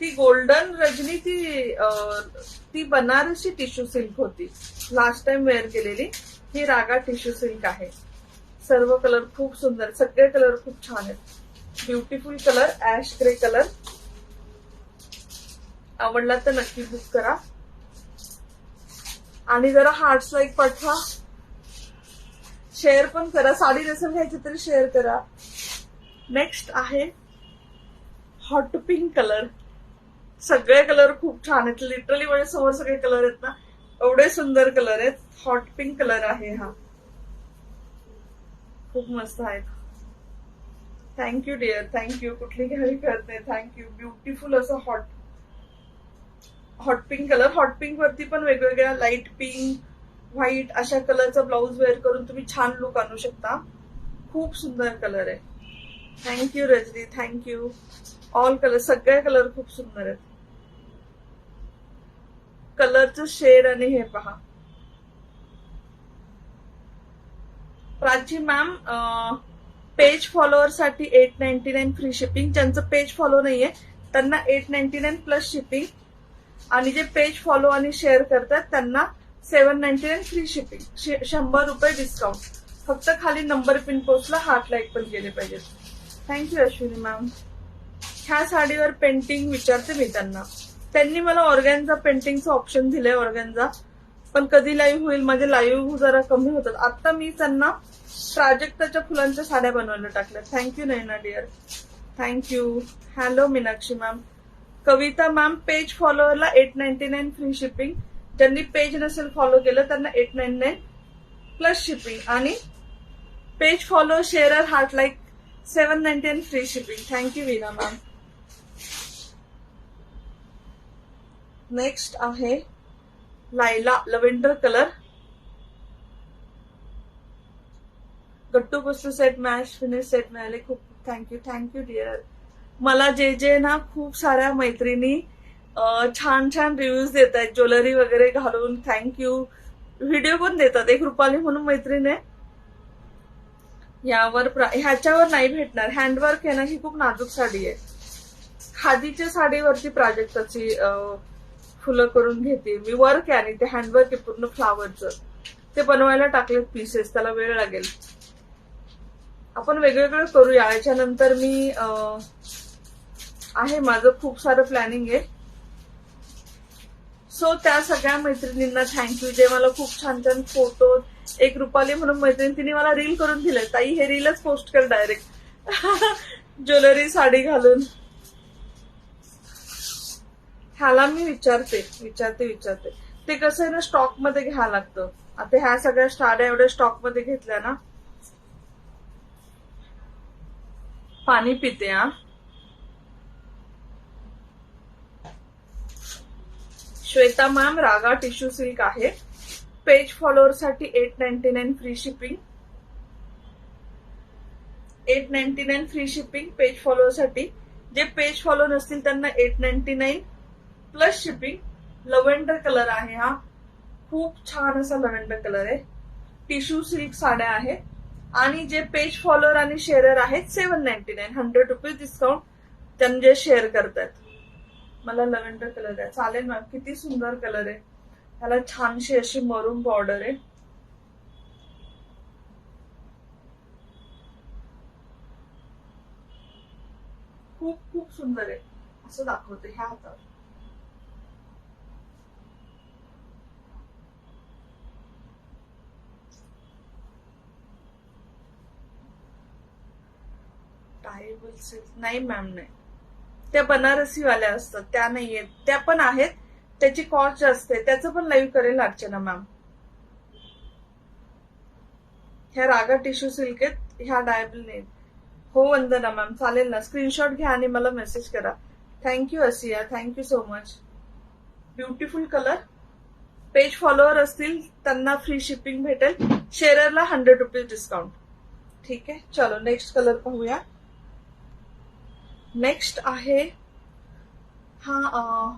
ती गोल्डन रजनी, ती बनारसी टिश्यू सिल्क होती, लास्ट टाइम वेअर केलेली. ही रागा टिश्यू सिल्क आहे. सर्व कलर खूप सुंदर, सगळे कलर खूप छान आहेत. Beautiful colour, ash grey colour. आवडला तर नक्की बुक करा, आणि जरा हार्ट्स लाईक पाठवा, शेअर पण करा. साडी नसेल घ्यायची तरी शेअर करा. नेक्स्ट आहे हॉट पिंक कलर. सगळे कलर खूप छान आहेत, लिटरली माझ्या समोर सगळे कलर आहेत ना, एवढे सुंदर कलर आहेत. हॉट पिंक कलर आहे हा, खूप मस्त आहेत. Thank you dear, thank you. कुठली घ्यावी कळत नाही, थँक्यू. ब्युटिफुल असं hot pink colour. Hot pink वरती पण वेगवेगळ्या लाईट पिंक, व्हाईट अशा कलरचा ब्लाऊज वेअर करून तुम्ही छान लुक आणू शकता. खूप सुंदर कलर आहे. Thank you Rajani, thank you. All colour, सगळे कलर खूप सुंदर आहेत. कलरचं शेड आणि हे पहा. प्राची मॅम पेज फॉलोअर साठी 899 फ्री शिपिंग. ज्यांचं पेज फॉलो नाहीये त्यांना 899 प्लस शिपिंग, आणि जे पेज फॉलो आणि शेअर करतात त्यांना 799 फ्री शिपिंग, 100 रुपये डिस्काउंट. फक्त खाली नंबर पिन पोस्टला हार्ट लाईक पण केले पाहिजेत. Thank you Ashwini ma'am. ह्या साडीवर पेंटिंग विचारते मी त्यांना, त्यांनी मला ऑर्गॅन्झा पेंटिंगचं ऑप्शन दिलंय, ऑर्गॅन्झा. पण कधी लाईव्ह होईल, माझे लाईव्ह जरा कमी होतात. आता मी त्यांना प्राजक्ताच्या फुलांच्या साड्या बनवायला टाकल्या. Thank you Naina dear, thank you. Hello Meenakshi ma'am. Kavita ma'am page फॉलोअरला 899 फ्री शिपिंग. ज्यांनी पेज नसेल फॉलो केलं त्यांना 899 प्लस शिपिंग, आणि page follow sharer heart like 799 free shipping. Thank you Veena ma'am. Next आहे लायला लव्हेंडर कलर. गट्टू पुस्तू सेट मॅच फिनिश सेट मिळाले, खूप थँक्यू, थँक्यू डिअर. मला जे ना खूप साऱ्या मैत्रिणी छान छान रिव्ह्यूज देत आहेत ज्वेलरी वगैरे घालून, थँक्यू. व्हिडिओ पण देतात. एक रुपाली म्हणून मैत्रीण आहे, यावर ह्याच्यावर नाही भेटणार. हँडवर्क आहे ना, ही खूप नाजूक साडी आहे. खादीच्या साडीवरती प्राजक्ताची फुलं करून घेते मी. वर्क आहे आणि ते हँडवर्क आहे पूर्ण फ्लावरचं. ते बनवायला टाकलेत पीसेस, त्याला वेळ लागेल. आपण वेगवेगळं करूया. याच्यानंतर मी आहे माझं खूप सारं प्लॅनिंग आहे. सो त्या सगळ्या मैत्रिणींना थँक्यू, जे मला खूप छान छान फोटो. एक रुपाली म्हणून मैत्रीण, तिने मला रील करून दिले, ताई हे रीलच पोस्ट कर डायरेक्ट ज्वेलरी साडी घालून. ह्याला मी विचारते. ते कसं आहे ना, स्टॉक मध्ये घ्यायला लागतं. आता ह्या सगळ्या साड्या एवढ्या स्टॉक मध्ये घेतल्या ना. पाणी पिते हा. श्वेता मॅम, रागा टिश्यू सिल्क आहे. पेज फॉलोअर साठी 899 free shipping. 899 free shipping page follower साठी. जे पेज फॉलो नसतील त्यांना 899 प्लस शिपिंग. लव्हेंडर कलर आहे हा, खूप छान असा लव्हेंडर कलर आहे. टिश्यू सिल्क साड्या आहेत. आणि जे पेज फॉलोअर आणि शेअरर आहेत 799, 100 रुपीज डिस्काउंट त्यांनी जे शेअर करतात. मला लव्हेंडर कलर आहे, चालेल मॅम. किती सुंदर कलर आहे. ह्याला छानशी अशी मरून बॉर्डर आहे. खूप खूप सुंदर आहे. असं दाखवते ह्या हातावर. टायबल सिल्क नाही मॅम, नाही. त्या बनारसी वाल्या असतात त्या नाहीयेत. त्या पण आहेत, त्याची कॉस्ट जास्त आहे. त्याचं पण लाईव्ह करेल अर्चना मॅम. ह्या रागा टिश्यू सिल्क आहेत, ह्या डायबल नाही. हो वंदना मॅम, चालेल ना. स्क्रीनशॉट घ्या आणि मला मेसेज करा. Thank you Asiya, thank you so much. Beautiful colour. Page follower असतील त्यांना फ्री शिपिंग भेटेल. शेअररला 100 रुपीज डिस्काउंट. ठीक आहे, चलो नेक्स्ट कलर पाहूया. नेक्स्ट आहे हा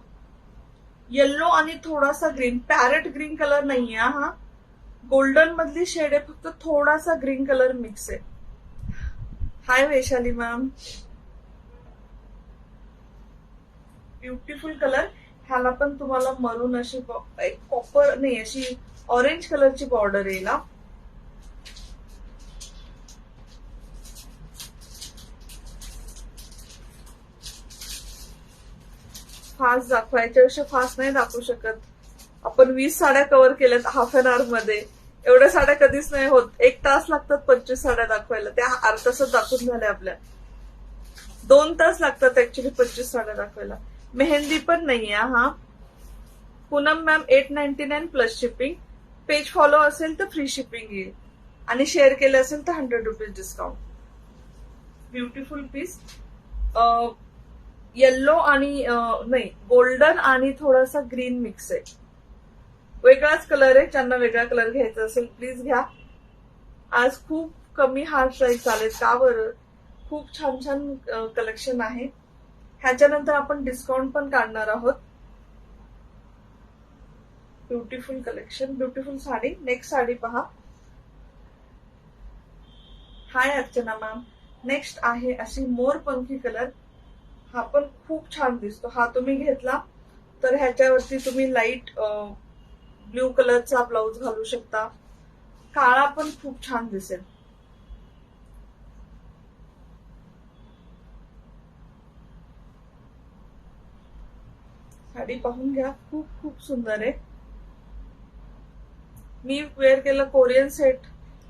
येल्लो आणि थोडासा ग्रीन. पॅरेट ग्रीन कलर नाहीये हा, गोल्डन मधली शेड आहे, फक्त थोडासा ग्रीन कलर मिक्स आहे. हाय वैशाली मॅम, ब्युटिफुल कलर. ह्याला पण तुम्हाला मरून अशी कॉपर नाही, अशी ऑरेंज कलरची बॉर्डर येईल. फास्ट दाखवायच्या फास्ट नाही दाखवू शकत. आपण 20 साड्या कव्हर केल्यात हाफ एन आवर मध्ये. एवढ्या साड्या कधीच नाही होत. 1 तास लागतात 25 साड्या दाखवायला. त्या अर्धा तासात दाखवून झाल्या आपल्या. 2 तास लागतात ऍक्च्युली 25 साड्या दाखवायला. मेहंदी पण नाहीये हा. Poonam ma'am 899 plus shipping. Page follow असेल तर फ्री शिपिंग येईल आणि शेअर केलं असेल तर 100 rupees discount. Beautiful piece. Yellow आणि नाही, गोल्डन आणि थोडासा ग्रीन मिक्स आहे. वेगळाच कलर आहे. ज्यांना वेगळा कलर घ्यायचा असेल प्लीज घ्या. आज खूप कमी हार्ड प्राइस चालेल का बरं. खूप छान छान कलेक्शन आहे. ह्याच्यानंतर आपण डिस्काउंट पण काढणार आहोत. Beautiful collection, beautiful sari. Next sari पहा. हाय अर्चना मॅम. नेक्स्ट आहे अशी मोरपंखी कलर. हा पण खूप छान दिसतो. हा तुम्ही घेतला तर ह्याच्यावरती तुम्ही लाईट ब्ल्यू कलरचा ब्लाउज घालू शकता. काळा पण खूप छान दिसेल. साडी पाहून घ्या, खूप खूप सुंदर आहे. मी वेअर केलं कोरियन सेट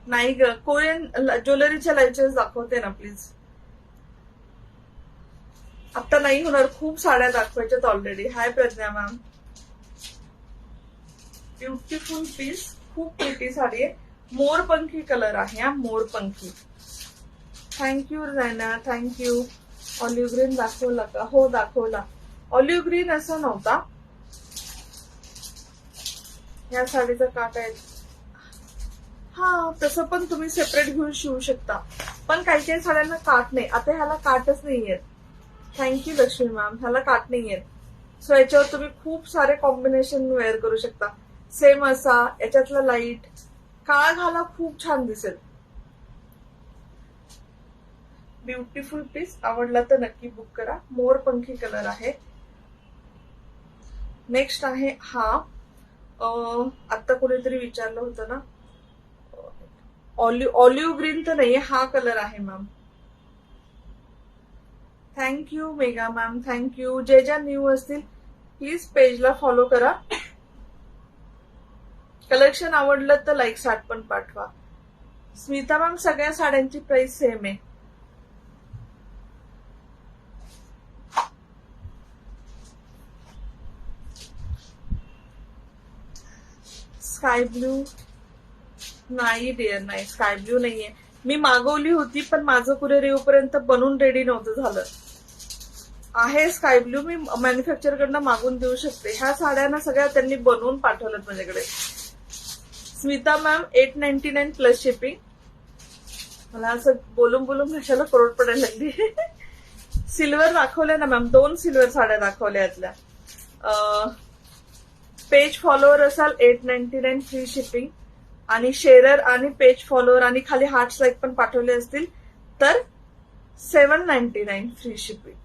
नाही ग. कोरियन ज्वेलरीच्या लाईव्ह दाखवते ना प्लीज. आता नाही होणार, खूप साड्या दाखवायच्यात already. Hi Pragya ma'am. Beautiful piece, खूप प्रिटी साडी आहे. मोरपंखी कलर आहे हा, मोरपंखी. Thank you Raina, thank you. Olive green दाखवला का? हो दाखवला. ऑलिव्ह ग्रीन असं नव्हता. या साडीचा काट आहे. हा, तसं पण तुम्ही सेपरेट घेऊन शिवू शकता. पण काही काही साड्यांना काट नाही. आता ह्याला काटच नाहीये. Thank you Lakshmi ma'am. ह्याला काट नाहीये. सो याच्यावर तुम्ही खूप सारे कॉम्बिनेशन वेअर करू शकता. सेम असा याच्यातला लाईट काळा घाला, खूप छान दिसेल. Beautiful piece. आवडला तर नक्की बुक करा. मोरपंखी कलर आहे. नेक्स्ट आहे हा. आता कोणीतरी विचारलं होतं ना, ऑलिव्ह ग्रीन तर नाहीये, हा कलर आहे ma'am. Thank you mega ma'am. Thank you. जे ज्या न्यू असतील प्लीज पेजला फॉलो करा. कलेक्शन आवडलं तर लाईक 60 पण पाठवा. स्मिता मॅम, सगळ्या साड्यांची प्राइस सेम आहे. स्काय ब्ल्यू नाही डिअर, नाही स्काय ब्ल्यू नाहीये. मी मागवली होती पण माझं कुरिअर येऊपर्यंत बनून रेडी नव्हतं झालं. आहे स्काय ब्ल्यू, मी मॅन्युफॅक्चर कडनं मागून देऊ शकते. ह्या साड्यांना सगळ्या त्यांनी बनवून पाठवल्यात माझ्याकडे. Smita ma'am 899 plus shipping. मला असं बोलून बोलून कशाला करोड पडायला लागली. सिल्वर दाखवल्या ना मॅम, 2 सिल्वर साड्या दाखवल्या यातल्या. पेज फॉलोअर असाल 899 फ्री शिपिंग, आणि शेअरर आणि पेज फॉलोअर आणि खाली हार्ट्स लाईक पण पाठवले असतील तर 799 फ्री शिपिंग.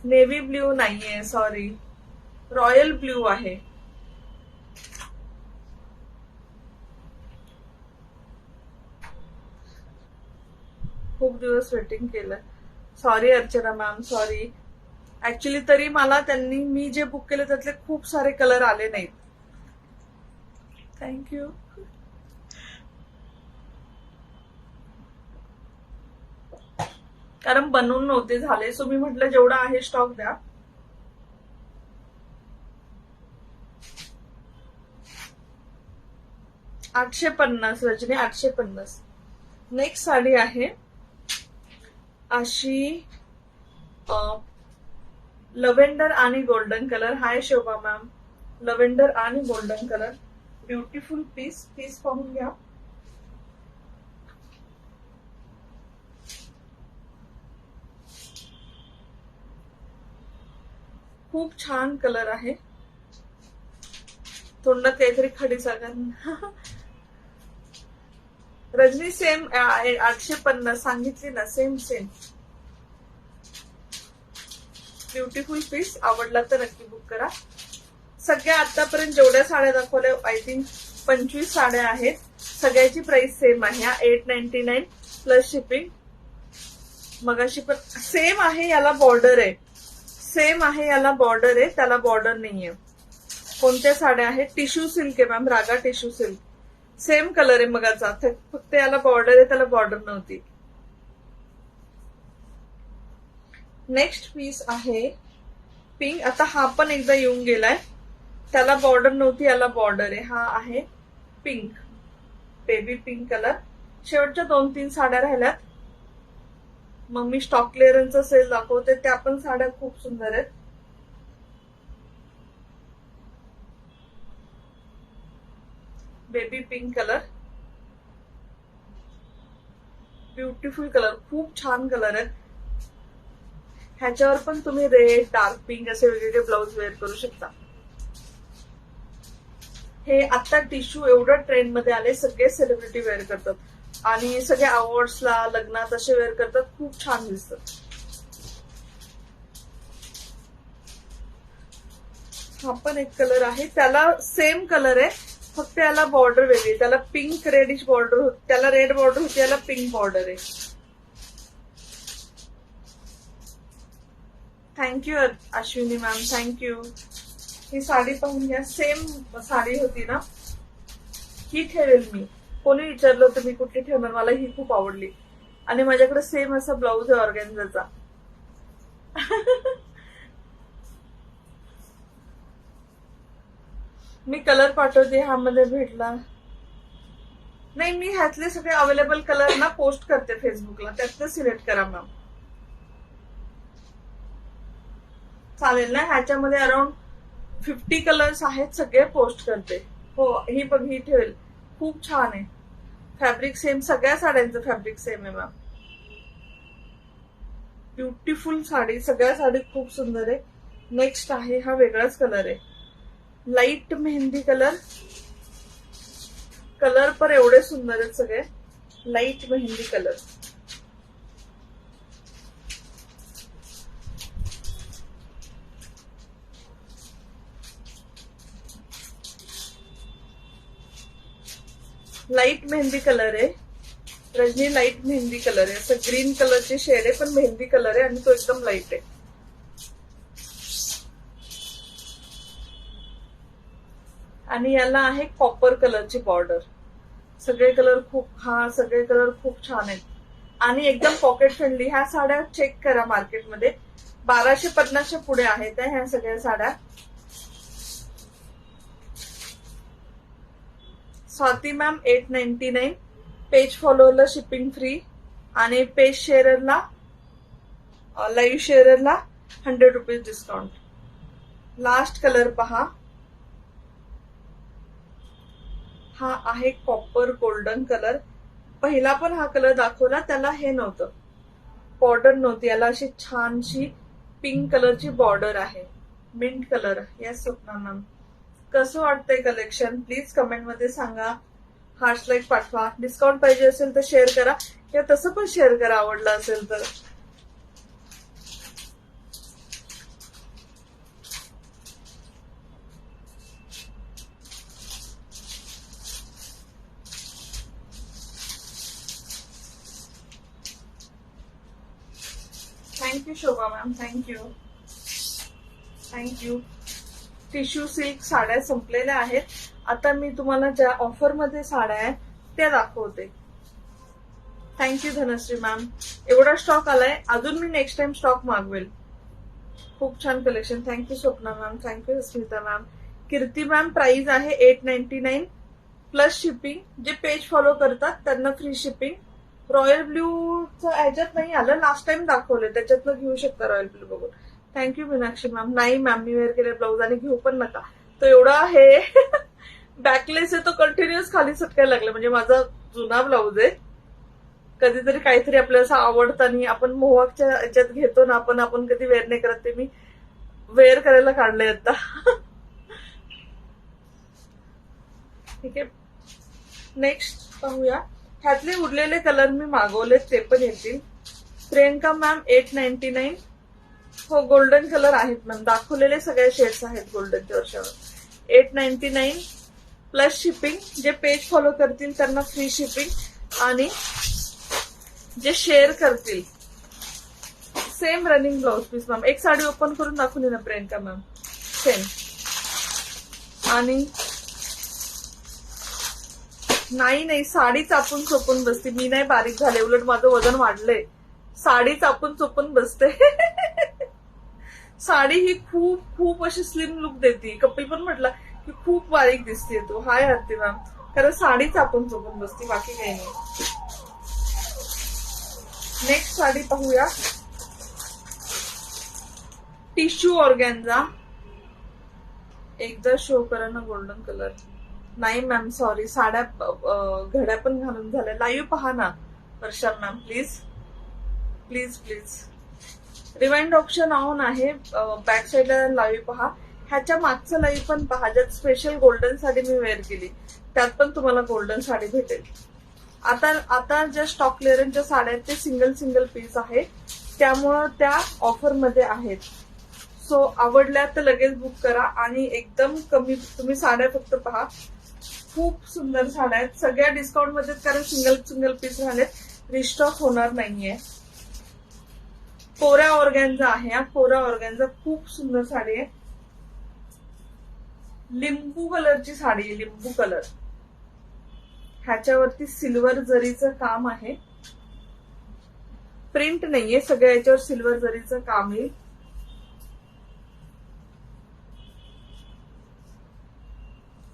नेव्ही ब्ल्यू नाहीये, सॉरी. रॉयल ब्ल्यू आहे. खूप दिवस वेटिंग केलं. Sorry Archana ma'am, sorry. Actually तरी मला त्यांनी मी जे बुक केले त्यातले खूप सारे कलर आले नाहीत. थँक्यू. कारण बनवून नव्हते झाले, सो मी म्हटलं जेवढा आहे स्टॉक द्या. $850 रजनी, 850. नेक्स्ट साडी आहे अशी लव्हेंडर आणि golden colour. Hi Shobha ma'am. Lavender आणि golden colour. Beautiful piece. Piece पाहून घ्या. खूप छान कलर आहे. तोंडात काहीतरी खडी जागा. रजनी सेम 850 सांगितली ना, सेम सेम. Beautiful piece. आवडला तर नक्की बुक करा. सगळ्या आतापर्यंत जेवढ्या साड्या दाखवल्या आय थिंक 25 साड्या आहेत. सगळ्याची प्राइस सेम आहे. 899 प्लस शिपिंग. मगाशी पण सेम आहे. याला बॉर्डर आहे. सेम आहे, याला बॉर्डर आहे, त्याला बॉर्डर नाहीये. कोणत्या साड्या आहेत? टिश्यू सिल्क आहे मॅम, रागा टिश्यू सिल्क. सेम कलर आहे मगाचा, फक्त याला बॉर्डर आहे, त्याला बॉर्डर नव्हती. नेक्स्ट पीस आहे पिंक. आता हा पण एकदा येऊन गेलाय. त्याला बॉर्डर नव्हती, याला बॉर्डर आहे. हा आहे पिंक, बेबी पिंक कलर. शेवटच्या 2-3 साड्या राहिल्यात. मग मी स्टॉक क्लिअरन्सचा सेल दाखवते. त्या पण साड्या खूप सुंदर आहेत. Baby pink colour. Beautiful colour. खूप छान कलर आहेत. ह्याच्यावर पण तुम्ही रेड, डार्क पिंक असे वेगवेगळे ब्लाउज वेअर करू शकता. हे आता टिश्यू एवढं ट्रेंड मध्ये आले. सगळे सेलिब्रिटी वेअर करतात आणि सगळे अवॉर्ड्सला, लग्नात असे वेअर करतात. खूप छान दिसतात. हा पण एक कलर आहे. त्याला सेम कलर आहे, फक्त याला बॉर्डर वेगळी. त्याला पिंक रेडिश बॉर्डर होती, त्याला रेड बॉर्डर होती, याला पिंक बॉर्डर आहे. Thank you Ashwini ma'am, thank you. ही साडी पाहून घ्या. सेम साडी होती ना, ही ठेवेल मी. कोणी विचारलं होतं मी कुठली ठेवणार, मला ही खूप आवडली. आणि माझ्याकडे सेम असा ब्लाऊज आहे ऑर्गॅन्झाचा. मी कलर पाठवते. हा मध्ये भेटला नाही. मी ह्यातले सगळे अवेलेबल कलर ना पोस्ट करते फेसबुकला, त्यातलं सिलेक्ट करा मॅम. चालेल ना? ह्याच्यामध्ये अराउंड 50 कलर्स आहेत, सगळे पोस्ट करते. हो, ही बघ, ही ठेवेल. खूप छान आहे. फॅब्रिक सेम, सगळ्या साड्यांचं फॅब्रिक सेम आहे मॅम. ब्युटिफुल साडी, सगळ्या साडी खूप सुंदर आहे. नेक्स्ट आहे, हा वेगळाच कलर आहे, लाईट मेहंदी कलर. कलर पण एवढे सुंदर आहेत सगळे, light mehndi colour. Light mehndi colour आहे, रजनी लाईट मेहंदी कलर आहे. असं ग्रीन कलरची शेड आहे पण मेहंदी कलर आहे आणि तो एकदम लाईट आहे. आणि याला आहे कॉपर कलरची बॉर्डर. सगळे कलर खूप छान आहेत आणि एकदम पॉकेट फ्रेंडली. ह्या साड्या चेक करा मार्केटमध्ये 1250 पुढे आहेत ह्या सगळ्या साड्या. स्वाती मॅम 899. पेज फॉलोअरला शिपिंग फ्री आणि पेज शेअररला, लाईव्ह शेअररला 100 रुपीज डिस्काउंट. लास्ट कलर पहा, हा आहे कॉपर गोल्डन कलर. पहिला पण हा कलर दाखवला, त्याला हे नव्हतं, बॉर्डर नव्हती. याला अशी छानशी पिंक कलरची बॉर्डर आहे, mint colour. Yes Swapna ma'am, कसं वाटतंय कलेक्शन प्लीज कमेंट मध्ये सांगा. हार्ट लाईक पाठवा. डिस्काउंट पाहिजे असेल तर शेअर करा किंवा तसं पण शेअर करा आवडलं असेल तर. थँक्यू शोभा मॅम, थँक्यू. टिश्यू सिल्क साड्या संपलेल्या आहेत. आता मी तुम्हाला ज्या ऑफर मध्ये साड्या आहेत त्या दाखवते. Thank you Dhanashree ma'am. एवढा स्टॉक आलाय, अजून मी नेक्स्ट टाइम स्टॉक मागवेल. खूप छान collection. Thank you Swapna ma'am, thank you Smita ma'am. Kirti ma'am, price आहे 899 प्लस शिपिंग. जे पेज फॉलो करतात त्यांना फ्री शिपिंग. रॉयल ब्ल्यूचं ह्याच्यात नाही आलं, लास्ट टाइम दाखवले, त्याच्यातनं घेऊ शकता रॉयल ब्ल्यू बघून. Thank you Meenakshi ma'am. नाही मॅम, मी वेअर केले ब्लाऊज आणि घेऊ पण नका. तो एवढा आहे बॅकलेस आहे, तो कंटिन्युअस खाली सटकायला लागला. म्हणजे माझा जुना ब्लाऊज आहे. कधीतरी काहीतरी आपल्याला असं आवडतं आणि आपण मोहकच्या ह्याच्यात घेतो ना, आपण कधी वेअर नाही करत, ते मी वेअर करायला काढलंय आता. ठीक आहे, नेक्स्ट पाहूया. ह्यातले उरलेले कलर मी मागवले, ते पण येतील. प्रियंका मॅम 899. हो, गोल्डन कलर आहेत मॅम, दाखवलेले सगळे शेड्स आहेत गोल्डनच्या वर्षावर. 899 प्लस शिपिंग. जे पेज फॉलो करतील त्यांना फ्री शिपिंग आणि जे शेअर करतील same running blouse piece. Ma'am एक साडी ओपन करून दाखवून दे ना प्रियंका मॅम. सेम. आणि नाही साडी चापून चोपून बसते मी, नाही बारीक झाले, उलट माझं वजन वाढलंय. साडी चापून चोपून बसते. साडी ही खूप अशी स्लिम लुक देते. कपिल पण म्हटलं की खूप बारीक दिसते तू. हाय आरती मॅम, कारण साडी चापून चोपून बसते, बाकी काही नाही. नेक्स्ट साडी पाहूया. Tissue organza. एकदा शो करा ना गोल्डन कलर. नाही मॅम सॉरी, साड्या घड्या पण घालून झाल्या. लाईव्ह पहा ना Varsha ma'am, please please please. Rewind option on आहे, बॅक साईडला लाईव्ह पहा. ह्याच्या मागचं लाईव्ह पण पहा, ज्यात स्पेशल गोल्डन साडी मी वेअर केली, त्यात पण तुम्हाला गोल्डन साडी भेटेल. आता ज्या स्टॉक क्लिअरन्सच्या साड्या आहेत ते सिंगल पीस आहे, त्यामुळं त्या ऑफर मध्ये आहेत. सो आवडल्या तर लगेच बुक करा आणि एकदम कमी. तुम्ही साड्या फक्त पहा, खूप सुंदर साड्या आहेत, सगळ्या डिस्काउंट मध्ये, कारण सिंगल पीस राहिलेत, रिस्टॉक होणार नाहीये. कोरा ऑर्गॅन्झा आहे हा, कोरा ऑर्गॅन्झा खूप सुंदर साडी आहे. लिंबू कलरची साडी आहे, लिंबू कलर. ह्याच्यावरती सिल्वर जरीचं काम आहे, प्रिंट नाहीये, सगळ्या याच्यावर सिल्वर जरीचं काम आहे.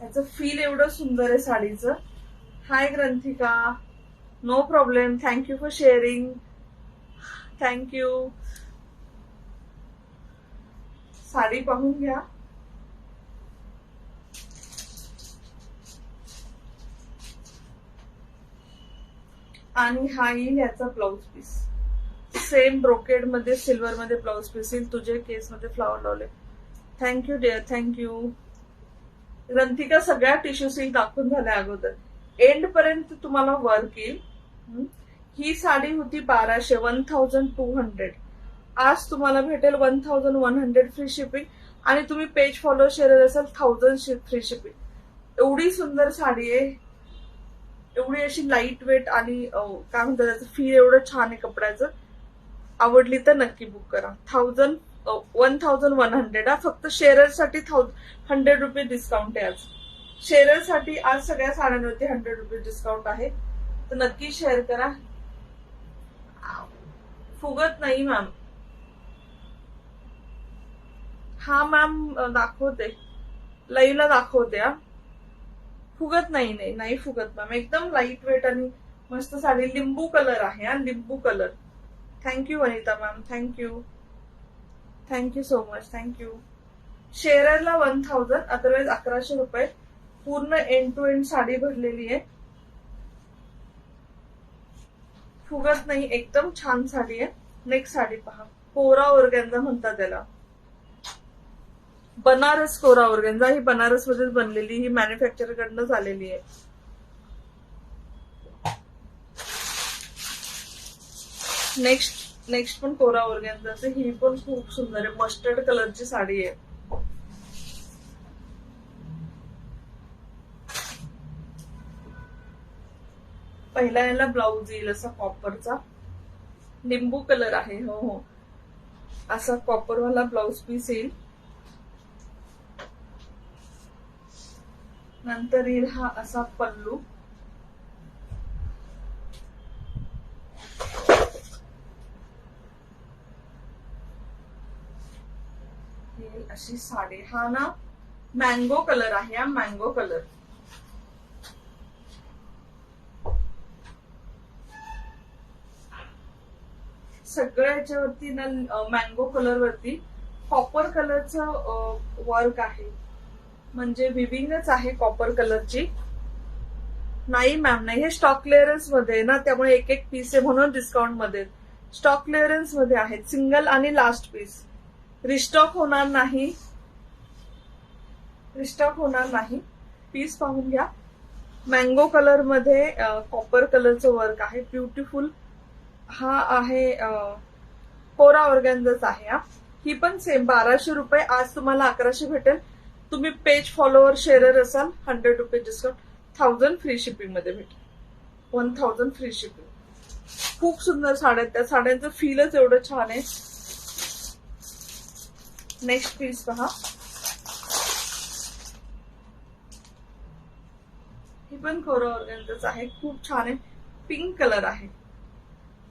याचं फील एवढं सुंदर आहे साडीचं. Hi Granthika, no problem, thank you for sharing, thank you. Sari पाहून घ्या. आणि हा येईल याचा ब्लाउज पीस. सेम ब्रोकेड मध्ये सिल्वर मध्ये ब्लाउज पीस येईल. तुझे केस मध्ये फ्लावर लावले. Thank you dear, thank you. ग्रंथिका सगळ्या टिश्यू सिल्क दाखवून झाल्या अगोदर. एंड पर्यंत तुम्हाला वर्क येईल. ही साडी होती 1200, 1200. आज तुम्हाला भेटेल 1100 फ्री शिपिंग. आणि तुम्ही पेज फॉलो शेअर असाल 1000 फ्री शिपिंग. एवढी सुंदर साडी आहे, एवढी अशी लाईट वेट आणि काय म्हणतात त्याचं फील एवढं छान आहे कपड्याचं. आवडली तर नक्की बुक करा. 1100 हा फक्त शेअरसाठी 100 रुपये डिस्काउंट आहे आज. शेअरसाठी आज सगळ्या साड्यांवरती 100 रुपये डिस्काउंट आहे, तर नक्की शेअर करा. फुगत नाही मॅम. हा मॅम दाखवते, लाईव्ह ला दाखवते. फुगत नाही फुगत मॅम. एकदम लाईट वेट आणि मस्त साडी. लिंबू कलर आहे हा, लिंबू colour. Thank you Vanita ma'am, thank you, thank you so much, thank you. शेअरला 1000, अदरवाईज 1100 रुपये. पूर्ण एंड टू एंड साडी भरलेली आहे. फुगत नाही, एकदम छान साडी आहे. नेक्स्ट साडी पहा. कोरा ऑर्गॅन्झा म्हणतात त्याला. बनारस कोरा ऑर्गॅन्झा. ही बनारस मध्येच बनलेली, ही मॅन्युफॅक्चर कडनं झालेली आहे. नेक्स्ट पण कोरा ऑर्गॅन्झाची. ही पण खूप सुंदर आहे, मस्टर्ड कलरची साडी आहे. पहिला याला ब्लाऊज येईल असा कॉपरचा. लिंबू कलर आहे. हो हो, असा कॉपरवाला ब्लाऊज पीस येईल. नंतर येईल हा असा पल्लू. येईल अशी साडी. हा ना मँगो कलर आहे, हा मँगो कलर. सगळ्या याच्यावरती ना मँगो कलर वरती कॉपर कलरचं वर्क आहे, म्हणजे विविंगच आहे कॉपर कलरची. नाही मॅम नाही, हे स्टॉक क्लिअरन्स मध्ये ना, त्यामुळे एक एक पीस आहे म्हणून डिस्काउंट मध्ये. स्टॉक क्लिअरन्स मध्ये आहेत, सिंगल आणि लास्ट पीस. रिस्टॉक होणार नाही, रिस्टॉक होणार नाही. पीस पाहून घ्या. मँगो कलर मध्ये कॉपर कलरचं वर्क आहे, ब्युटिफुल. हा आहे कोरा ऑर्गॅन्झाच आहे हा. ही पण सेम 1200 रुपये. आज तुम्हाला 1100 भेटेल. तुम्ही पेज फॉलोअर शेअरर असाल 100 रुपये डिस्काउंट. 1000 फ्री शिपिंग मध्ये भेटेल. 1000 फ्री शिपिंग. खूप सुंदर साड्या. त्या साड्यांचं फीलच एवढं छान आहे. नेक्स्ट पीस पहा. ही पण कोरा ऑर्गॅन्झाच आहे, खूप छान आहे. पिंक कलर आहे.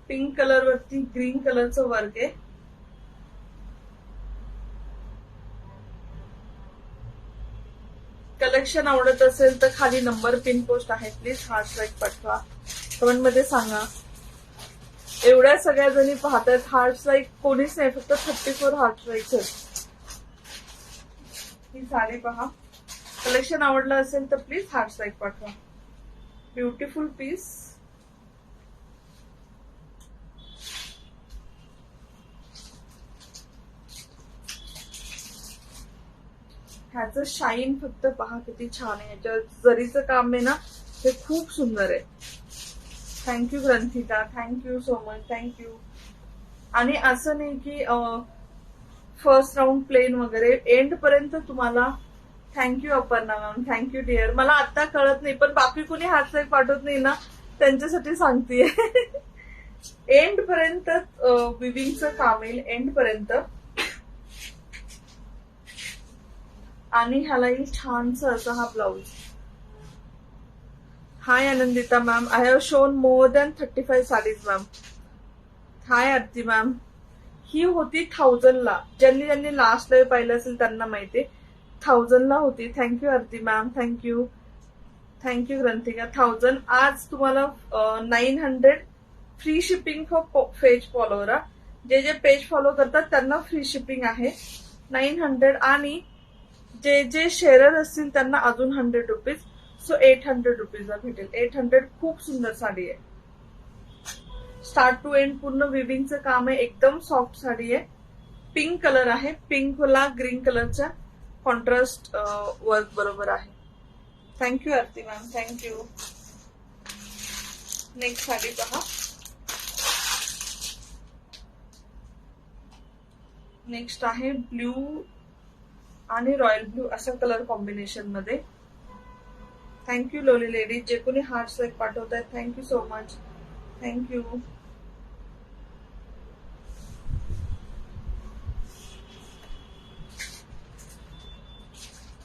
पिंक कलर वरती ग्रीन कलरचं वर्क आहे. कलेक्शन आवडत असेल तर खाली नंबर पिन पोस्ट आहे, प्लीज हार्ट स्ट्राईक पाठवा. कमेंट मध्ये सांगा. एवढ्या सगळ्या जणी पाहतात. हार्ट स्ट्राईक कोणीच नाही, फक्त 34 हार्ट स्ट्राईक आहेत. ही साडी पहा. कलेक्शन आवडलं असेल तर प्लीज हार्ट स्ट्राईक पाठवा. Beautiful piece. ह्याचं शाईन फक्त पहा किती छान आहे. ह्याच्या जरीचं काम आहे ना, हे खूप सुंदर आहे. Thank you Granthika, thank you so much, thank you. आणि असं नाही की फर्स्ट राऊंड प्लेन वगैरे, एंड पर्यंत तुम्हाला. Thank you Aparna ma'am, thank you dear. मला आता कळत नाही, पण बाकी कुणी हात पाठवत नाही ना, त्यांच्यासाठी सांगतेय. एंड पर्यंत विविंगचं काम येईल, एंड पर्यंत. आणि ह्याला येईल छानसं असं हा blouse. Hi Anandita ma'am, I have shown more than 35 saris ma'am. Hi Aarti ma'am. ही होती 1000 ला. ज्यांनी लास्ट लाईव्ह पाहिलं असेल त्यांना माहितीये 1000 ला होती. Thank you Aarti ma'am, thank you, thank you ग्रंथिका. 1000. आज तुम्हाला 900 free shipping for page follower. जे पेज फॉलो करतात त्यांना फ्री शिपिंग आहे 900. आणि जे शेअरर असतील त्यांना अजून 100 रुपीज. सो 800 रुपीजला भेटेल. 800. खूप सुंदर साडी आहे. स्टार्ट टू एंड पूर्ण विविंगचं काम आहे. एकदम सॉफ्ट साडी आहे. पिंक कलर आहे. पिंकला ग्रीन कलरच्या कॉन्ट्रास्ट वर्क बरोबर आहे. Thank you Aarti ma'am, thank you. Next sari पहा. नेक्स्ट आहे ब्ल्यू आणि रॉयल ब्ल्यू अशा कलर कॉम्बिनेशन मध्ये. थँक्यू लोली लेडी. जे कोणी हार्ट्स लाईक पाठवत आहेत थँक्यू सो मच. थँक्यू.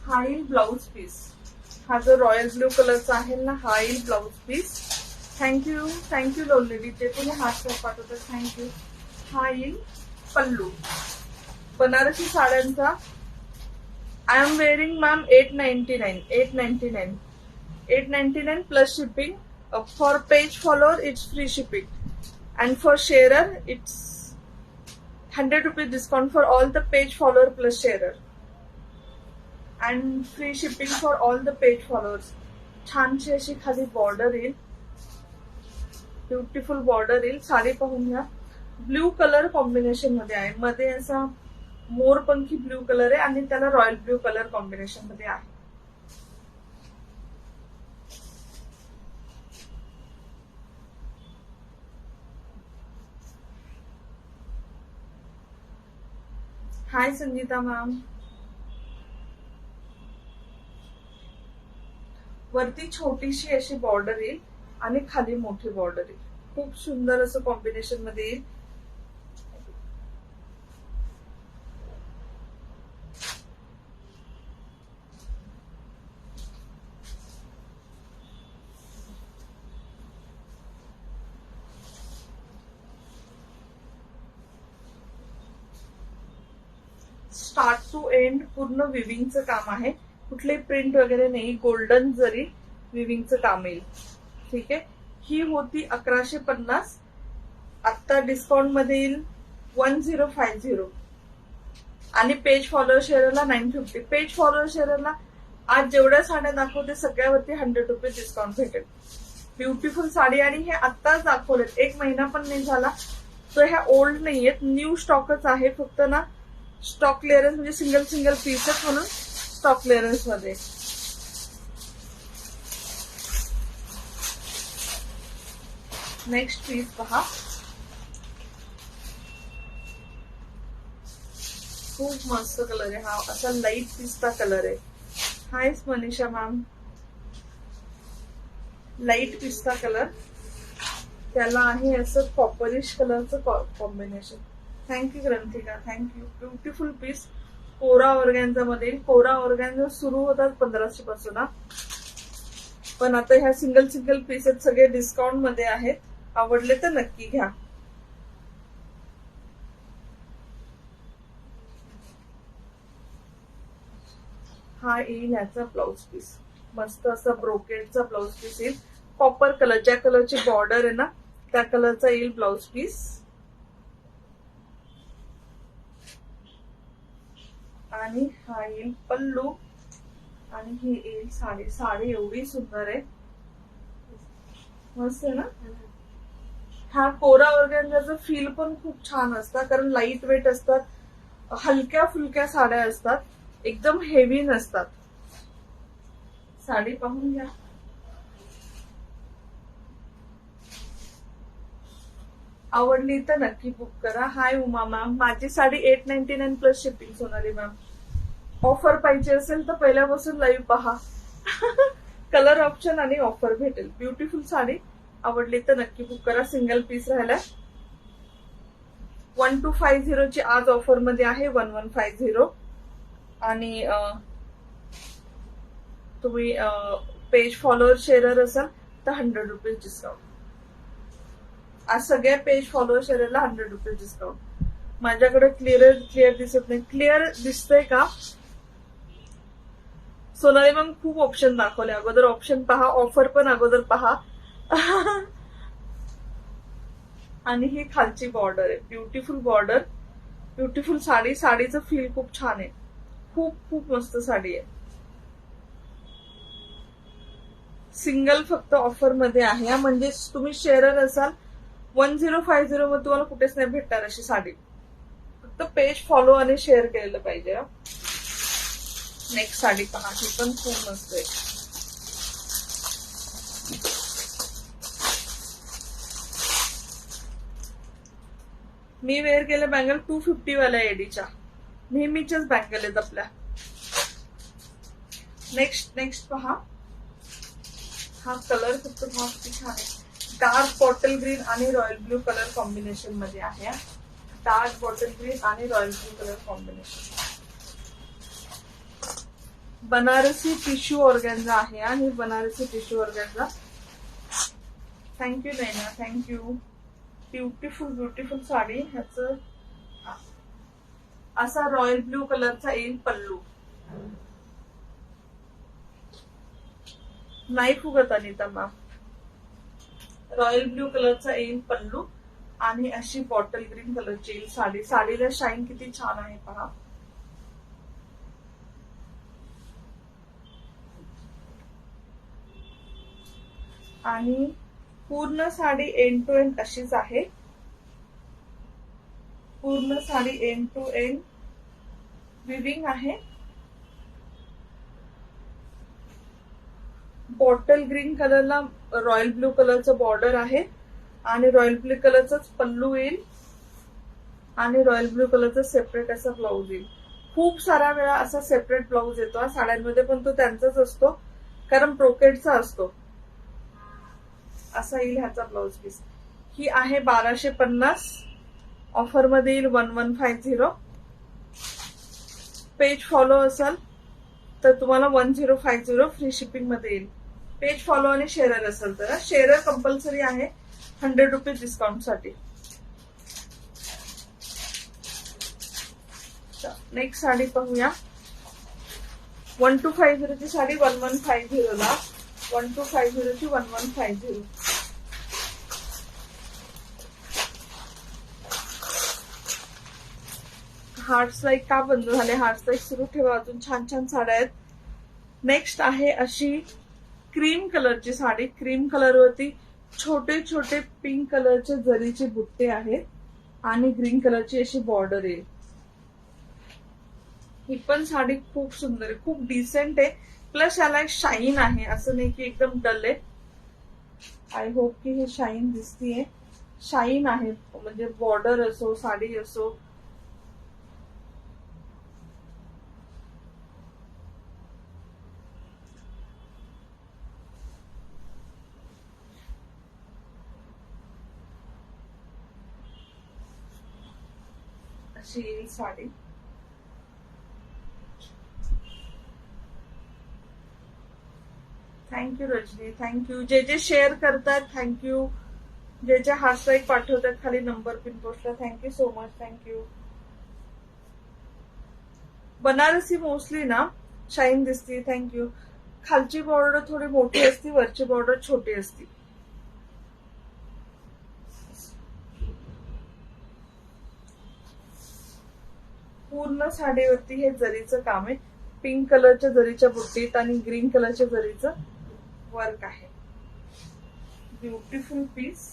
हा येईल ब्लाउज पीस. हा जो रॉयल ब्ल्यू कलरचा आहे ना, हा येईल ब्लाउज पीस. थँक्यू. थँक्यू लोली लेडी. जे कोणी हार्ट्स लाईक पाठवत आहेत थँक्यू. हा येईल पल्लू. बनारसी साड्यांचा I am wearing ma'am 899. 899. 899 plus shipping. For page follower it's free shipping, and for sharer it's 100 rupees discount for all the page follower plus sharer, and free shipping for all the page followers. छानशी अशी खाली border येईल. Beautiful border येईल. साडी पाहून घ्या. Blue colour combination मध्ये आहे. मध्ये असा मोरपंखी ब्ल्यू कलर आहे आणि त्याला रॉयल ब्ल्यू कलर कॉम्बिनेशन मध्ये आहे. हाय संगीता मॅम. वरती छोटीशी अशी बॉर्डर येईल आणि खाली मोठी बॉर्डर येईल. खूप सुंदर असं कॉम्बिनेशन मध्ये येईल. स्टार्ट टू एंड पूर्ण विविंगचं काम आहे. कुठले प्रिंट वगैरे नाही. गोल्डन जरी विविंगचं काम येईल. ठीक आहे. ही होती 1150. आता डिस्काउंट मध्ये येईल 1050 आणि पेज फॉलोअर शेअरला 950. पेज फॉलोअर शेअरला आज जेवढ्या साड्या दाखवते सगळ्यावरती 100 रुपये डिस्काउंट भेटेल. ब्युटिफुल साडी. आणि हे आत्ताच दाखवलेत. 1 महिना पण नाही झाला. तर ह्या ओल्ड नाहीयेत, न्यू स्टॉकच आहे. फक्त ना स्टॉक क्लिअरन्स म्हणजे सिंगल सिंगल पीसेस म्हणून स्टॉक क्लिअरन्स मध्ये. नेक्स्ट पीस पहा. खूप मस्त कलर आहे हा. असा लाईट पिस्ता कलर आहे. Hi Manisha ma'am. लाईट पिस्ता कलर. त्याला आहे असं कॉपरिश कलरचं combination. Thank you Granthika. Thank you. Beautiful piece. कोरा ऑर्गॅन्झा मध्ये. कोरा ऑर्गॅन्झा सुरू होतात 1500 पासून. पण आता ह्या सिंगल सिंगल पीसेस सगळे डिस्काउंट मध्ये आहेत. आवडले तर नक्की घ्या. हा येईल ह्याचा ब्लाउज पीस. मस्त असा ब्रोकेडचा ब्लाउज पीस येईल. कॉपर कलर, ज्या कलरची बॉर्डर आहे ना त्या कलरचा येईल ब्लाउज पीस. आणि हा येईल पल्लू. आणि ही येईल साडी. साडी एवढी सुंदर आहे. मस्त आहे ना. हा कोरा ऑर्गॅन्झाचं फील पण खूप छान असतं कारण लाईट वेट असतात. हलक्या फुलक्या साड्या असतात. एकदम हेवी नसतात. साडी पाहून घ्या. आवडली तर नक्की बुक करा. हाय उमा मॅम. माझी sari 899 plus shipping. Sonali ma'am. Offer पाहिजे असेल तर पहिल्यापासून लाईव्ह पहा. कलर ऑप्शन आणि ऑफर भेटेल. ब्युटिफुल साडी. आवडली तर नक्की बुक करा. सिंगल पीस राहिलाय. 1250 ची आज ऑफर मध्ये आहे. 1150. आणि तुम्ही पेज फॉलोअर शेअर असाल तर 100 रुपीज डिस्काउंट. आज सगळ्या पेज फॉलोअर शेअरला 100 रुपीज डिस्काउंट. माझ्याकडे क्लिअर दिसत नाही. क्लिअर दिसतंय का सोनाली मॅम? खूप ऑप्शन दाखवले. अगोदर ऑप्शन पहा. ऑफर पण अगोदर पहा. आणि ही खालची बॉर्डर आहे. Beautiful border. ब्युटिफुल साडी. साडीचं फील खूप छान आहे. खूप खूप मस्त साडी आहे. सिंगल फक्त ऑफर मध्ये आहे. म्हणजे तुम्ही शेअरर असाल 1050 मध्ये तुम्हाला कुठेच नाही भेटणार अशी साडी. फक्त पेज फॉलो आणि शेअर केलेलं पाहिजे. नेक्स्ट साडी पहा, ही पण खूप मस्त आहे. मी वेअर केले बँगल 250 वाल्या एडीच्या, नेहमीच्याच बँगल आहेत आपल्या. नेक्स्ट पहा, हा कलर फक्त किती छान आहे. डार्क बॉटल ग्रीन आणि रॉयल ब्लू कलर कॉम्बिनेशन मध्ये आहे. डार्क बॉटल ग्रीन आणि royal blue colour combination. Banarasi tissue organza आहे आणि Banarasi tissue organza. Thank you Naina, thank you. Beautiful sari. ह्याच असा रॉयल ब्लू कलरचा येईल पल्लू. नाही फुगत अनिता मॅम. रॉयल ब्लू कलरचा येईल पल्लू आणि अशी बॉटल ग्रीन कलरची येईल साडी. साडीला शाईन किती छान आहे पहा. आणि पूर्ण साडी एंड टू एंड अशीच आहे. पूर्ण sari end to end weaving आहे. बॉटल ग्रीन कलरला रॉयल ब्लू कलरचं बॉर्डर आहे आणि रॉयल ब्लू कलरचाच पल्लू येईल आणि रॉयल ब्लू कलरचा सेपरेट असा ब्लाऊज येईल. खूप सारा वेळा असा सेपरेट ब्लाऊज येतो साड्यांमध्ये, पण तो त्यांचाच असतो कारण ब्रोकेडचा असतो. असा येईल ह्याचा ब्लाऊज पीस. ही आहे 1250. ऑफर मध्ये येईल 1150. पेज फॉलो असेल तर तुम्हाला 1050 फ्री शिपिंग मध्ये येईल. पेज फॉलो आणि शेअर असेल तर. शेअर कंपल्सरी आहे 100 रुपीज डिस्काउंट साठी. नेक्स्ट साडी पाहूया. 1250 ची साडी 1150 ला. 1250 ची 1150. हार्ट्स लाईक का बंद झाले? हार्ट्स लाईक सुरू ठेवा, अजून छान छान साड्या आहेत. नेक्स्ट आहे अशी क्रीम कलरची साडी. क्रीम कलरवरती छोटे छोटे पिंक कलरचे जरीचे बुट्टे आहेत आणि ग्रीन कलरची अशी बॉर्डर आहे. ही पण साडी खूप सुंदर आहे, खूप डिसेंट आहे. प्लस याला एक शाईन आहे, असं नाही की एकदम डल आहे. आय होप की हे शाईन दिसतीये. शाईन आहे, म्हणजे बॉर्डर असो साडी असो. अशी येईल साडी. Thank you Rajani, thank you. जे जे शेअर करतात थँक्यू. जे जे हार्ट पाठवतात खाली नंबर पिन पोस्टला, thank you so much. Thank you. Banarasi mostly ना शाईन दिसती. थँक्यू. खालची बॉर्डर थोडी मोठी असती, वरची बॉर्डर छोटी असती. पूर्ण साडीवरती हे जरीचं काम आहे. पिंक कलरच्या जरीच्या बुट्टीत आणि ग्रीन कलरच्या जरीचं वर्क आहे. Beautiful piece.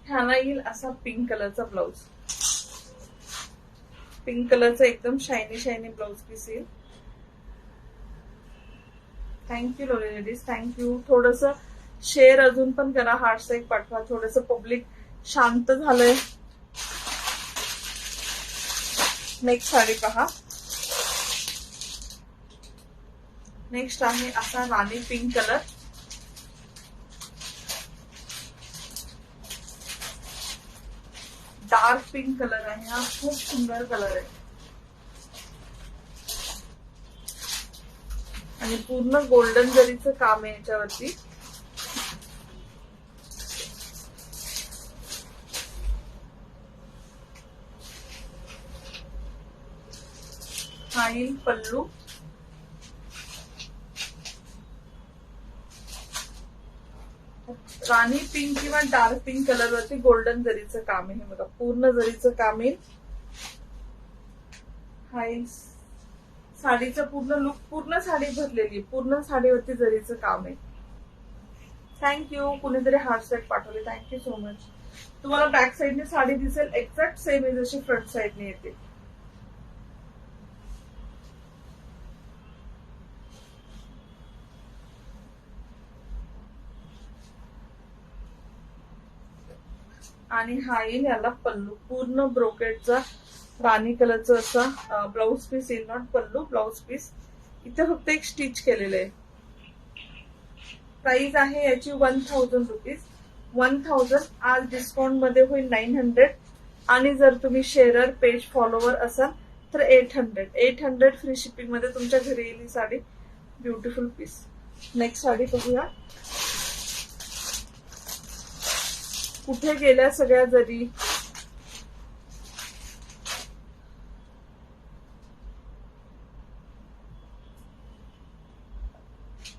ह्याला येईल असा पिंक कलरचा ब्लाउज. पिंक कलरचा एकदम शायनी शायनी ब्लाउज पीस येईल. Thank you lovely ladies, thank you. थोडस शेअर अजून पण करा, हार्ट एक पाठवा. थोडस पब्लिक शांत झालंय. नेक्स्ट साडी पहा. नेक्स्ट आहे असा राणी pink colour. Dark pink colour आहे हा, खूप सुंदर कलर आहे. आणि पूर्ण गोल्डन जरीचं काम आहे याच्यावरती. हा येईल पल्लू. राणी पिंक किंवा डार्क पिंक कलर वरती गोल्डन जरीचं काम आहे. बघा पूर्ण जरीचं काम येईल. हा येईल साडीचं पूर्ण लुक, पूर्ण साडी भरलेली, पूर्ण साडीवरती जरीचं काम आहे. थँक्यू. कुणीतरी हार्टस्टाईक पाठवले, थँक्यू सो मच. तुम्हाला बॅक साईडने साडी दिसेल एक्झॅक्ट सेम आहे जशी फ्रंट साईडने येते. आणि हा येईल याला पल्लू, पूर्ण ब्रोकेटचा राणी कलरचा असा ब्लाउज पीस येईल, नॉट पल्लू, ब्लाउज पीस. इथे फक्त एक स्टिच केलेलं आहे. प्राइस आहे याची 1000 रुपीज. 1000 आज डिस्काउंट मध्ये होईल 900. आणि जर तुम्ही शेअरर पेज फॉलोवर असाल तर 800 फ्री शिपिंग मध्ये तुमच्या घरी येईल ही sari. Beautiful piece. Next sari बघूया. कुठे गेल्या सगळ्या जरी.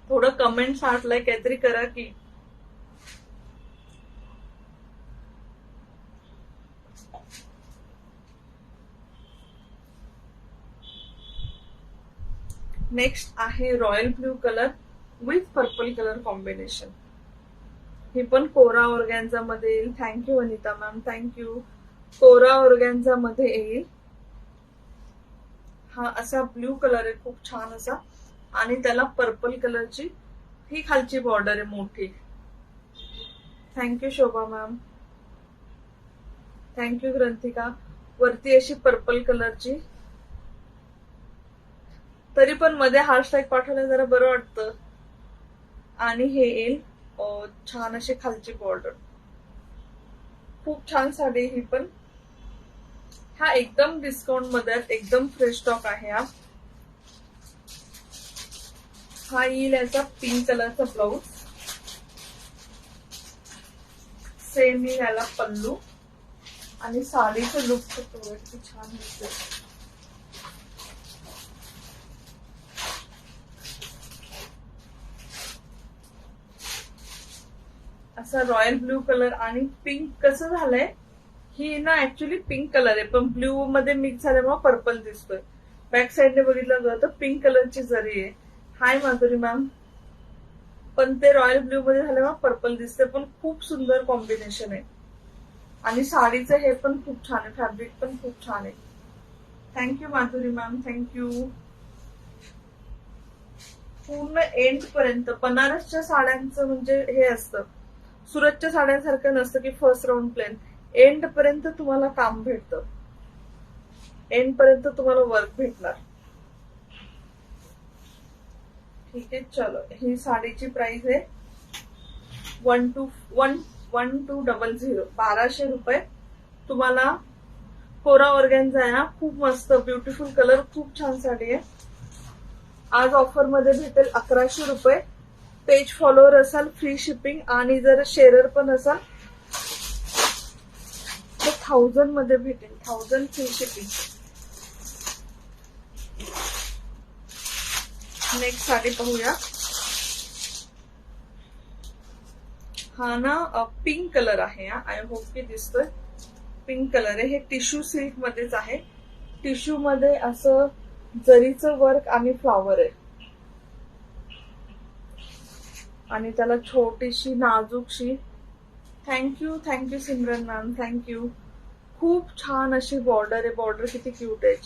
थोडं कमेंट 8 लाईक काहीतरी करा की. नेक्स्ट आहे royal blue colour with purple colour combination. हे पण कोरा ऑर्गॅन्झा मध्ये येईल. Thank you Anita ma'am, thank you. कोरा ऑर्गॅन्झा मध्ये येईल. हा असा ब्ल्यू कलर आहे, खूप छान असा. आणि त्याला पर्पल कलरची ही खालची बॉर्डर आहे मोठी. थँक्यू शोभा मॅम, थँक्यू ग्रंथिका. वरती अशी पर्पल कलरची. तरी पण मध्ये हार्टस्टाईक पाठवलं जरा बरं वाटतं. आणि हे येईल छान अशी खालची बॉर्डर. खूप छान साडी ही पण. हा एकदम डिस्काउंट मध्ये, एकदम फ्रेश स्टॉक आहे हा. हा येईल याचा पिंक कलरचा ब्लाउज. सेम येईल याला पल्लू. आणि साडीचं लुक किती छान दिसते. असा रॉयल ब्ल्यू कलर आणि पिंक. कसं झालंय, ही ना ऍक्च्युली पिंक कलर आहे पण ब्ल्यू मध्ये मिक्स झाल्यामुळे पर्पल दिसतोय. बॅक साईडने बघितलं जातं तर पिंक कलरची जरी आहे. हाय माधुरी मॅम. पण ते रॉयल ब्ल्यू मध्ये झाल्यामुळे पर्पल दिसते, पण खूप सुंदर कॉम्बिनेशन आहे. आणि साडीचं हे पण खूप छान आहे, फॅब्रिक पण खूप छान आहे. Thank you Madhuri ma'am, thank you. पूर्ण एंड पर्यंत बनारसच्या साड्यांचं म्हणजे हे असतं, सुरतच्या साड्यांसारखं नसतं की फर्स्ट राऊंड प्लेन. एंड पर्यंत तुम्हाला काम भेटतं, एंड पर्यंत तुम्हाला वर्क भेटणार. ठीक आहे, चलो. ही साडीची प्राइस आहे 1200, 1200 रुपये. तुम्हाला कोरा ऑर्गॅन्झा आहे, खूप मस्त ब्युटिफुल कलर, खूप छान साडी आहे. आज ऑफर मध्ये भेटेल 1100 रुपये. पेज फॉलोअर असाल फ्री शिपिंग, आणि जर शेअरर पण असाल तर 1000 मध्ये भेटेल. 1000 फ्री शिपिंग. नेक्स्ट साडी पाहूया. हा ना पिंक कलर आहे. आय होप की दिसतोय. पिंक कलर आहे. हे टिश्यू सिल्क मध्येच आहे. टिश्यू मध्ये असं जरीचं वर्क आणि फ्लावर आहे. आणि त्याला छोटीशी नाजूकशी. Thank you, thank you Simran ma'am, thank you. खूप छान अशी बॉर्डर आहे. बॉर्डर किती क्यूट आहे,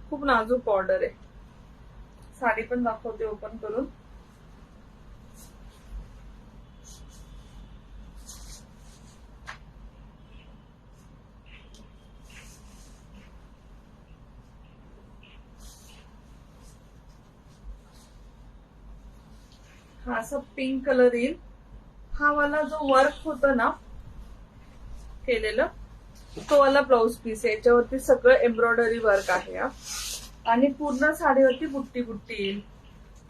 खूप नाजूक बॉर्डर आहे. साडी पण दाखवते ओपन करून. हा असा पिंक कलर येईल. हा वाला जो वर्क होतं ना केलेलं, तो वाला ब्लाउज पीस आहे. याच्यावरती सगळं एम्ब्रॉयडरी वर्क आहे. आणि पूर्ण साडीवरती बुट्टी बुट्टी येईल.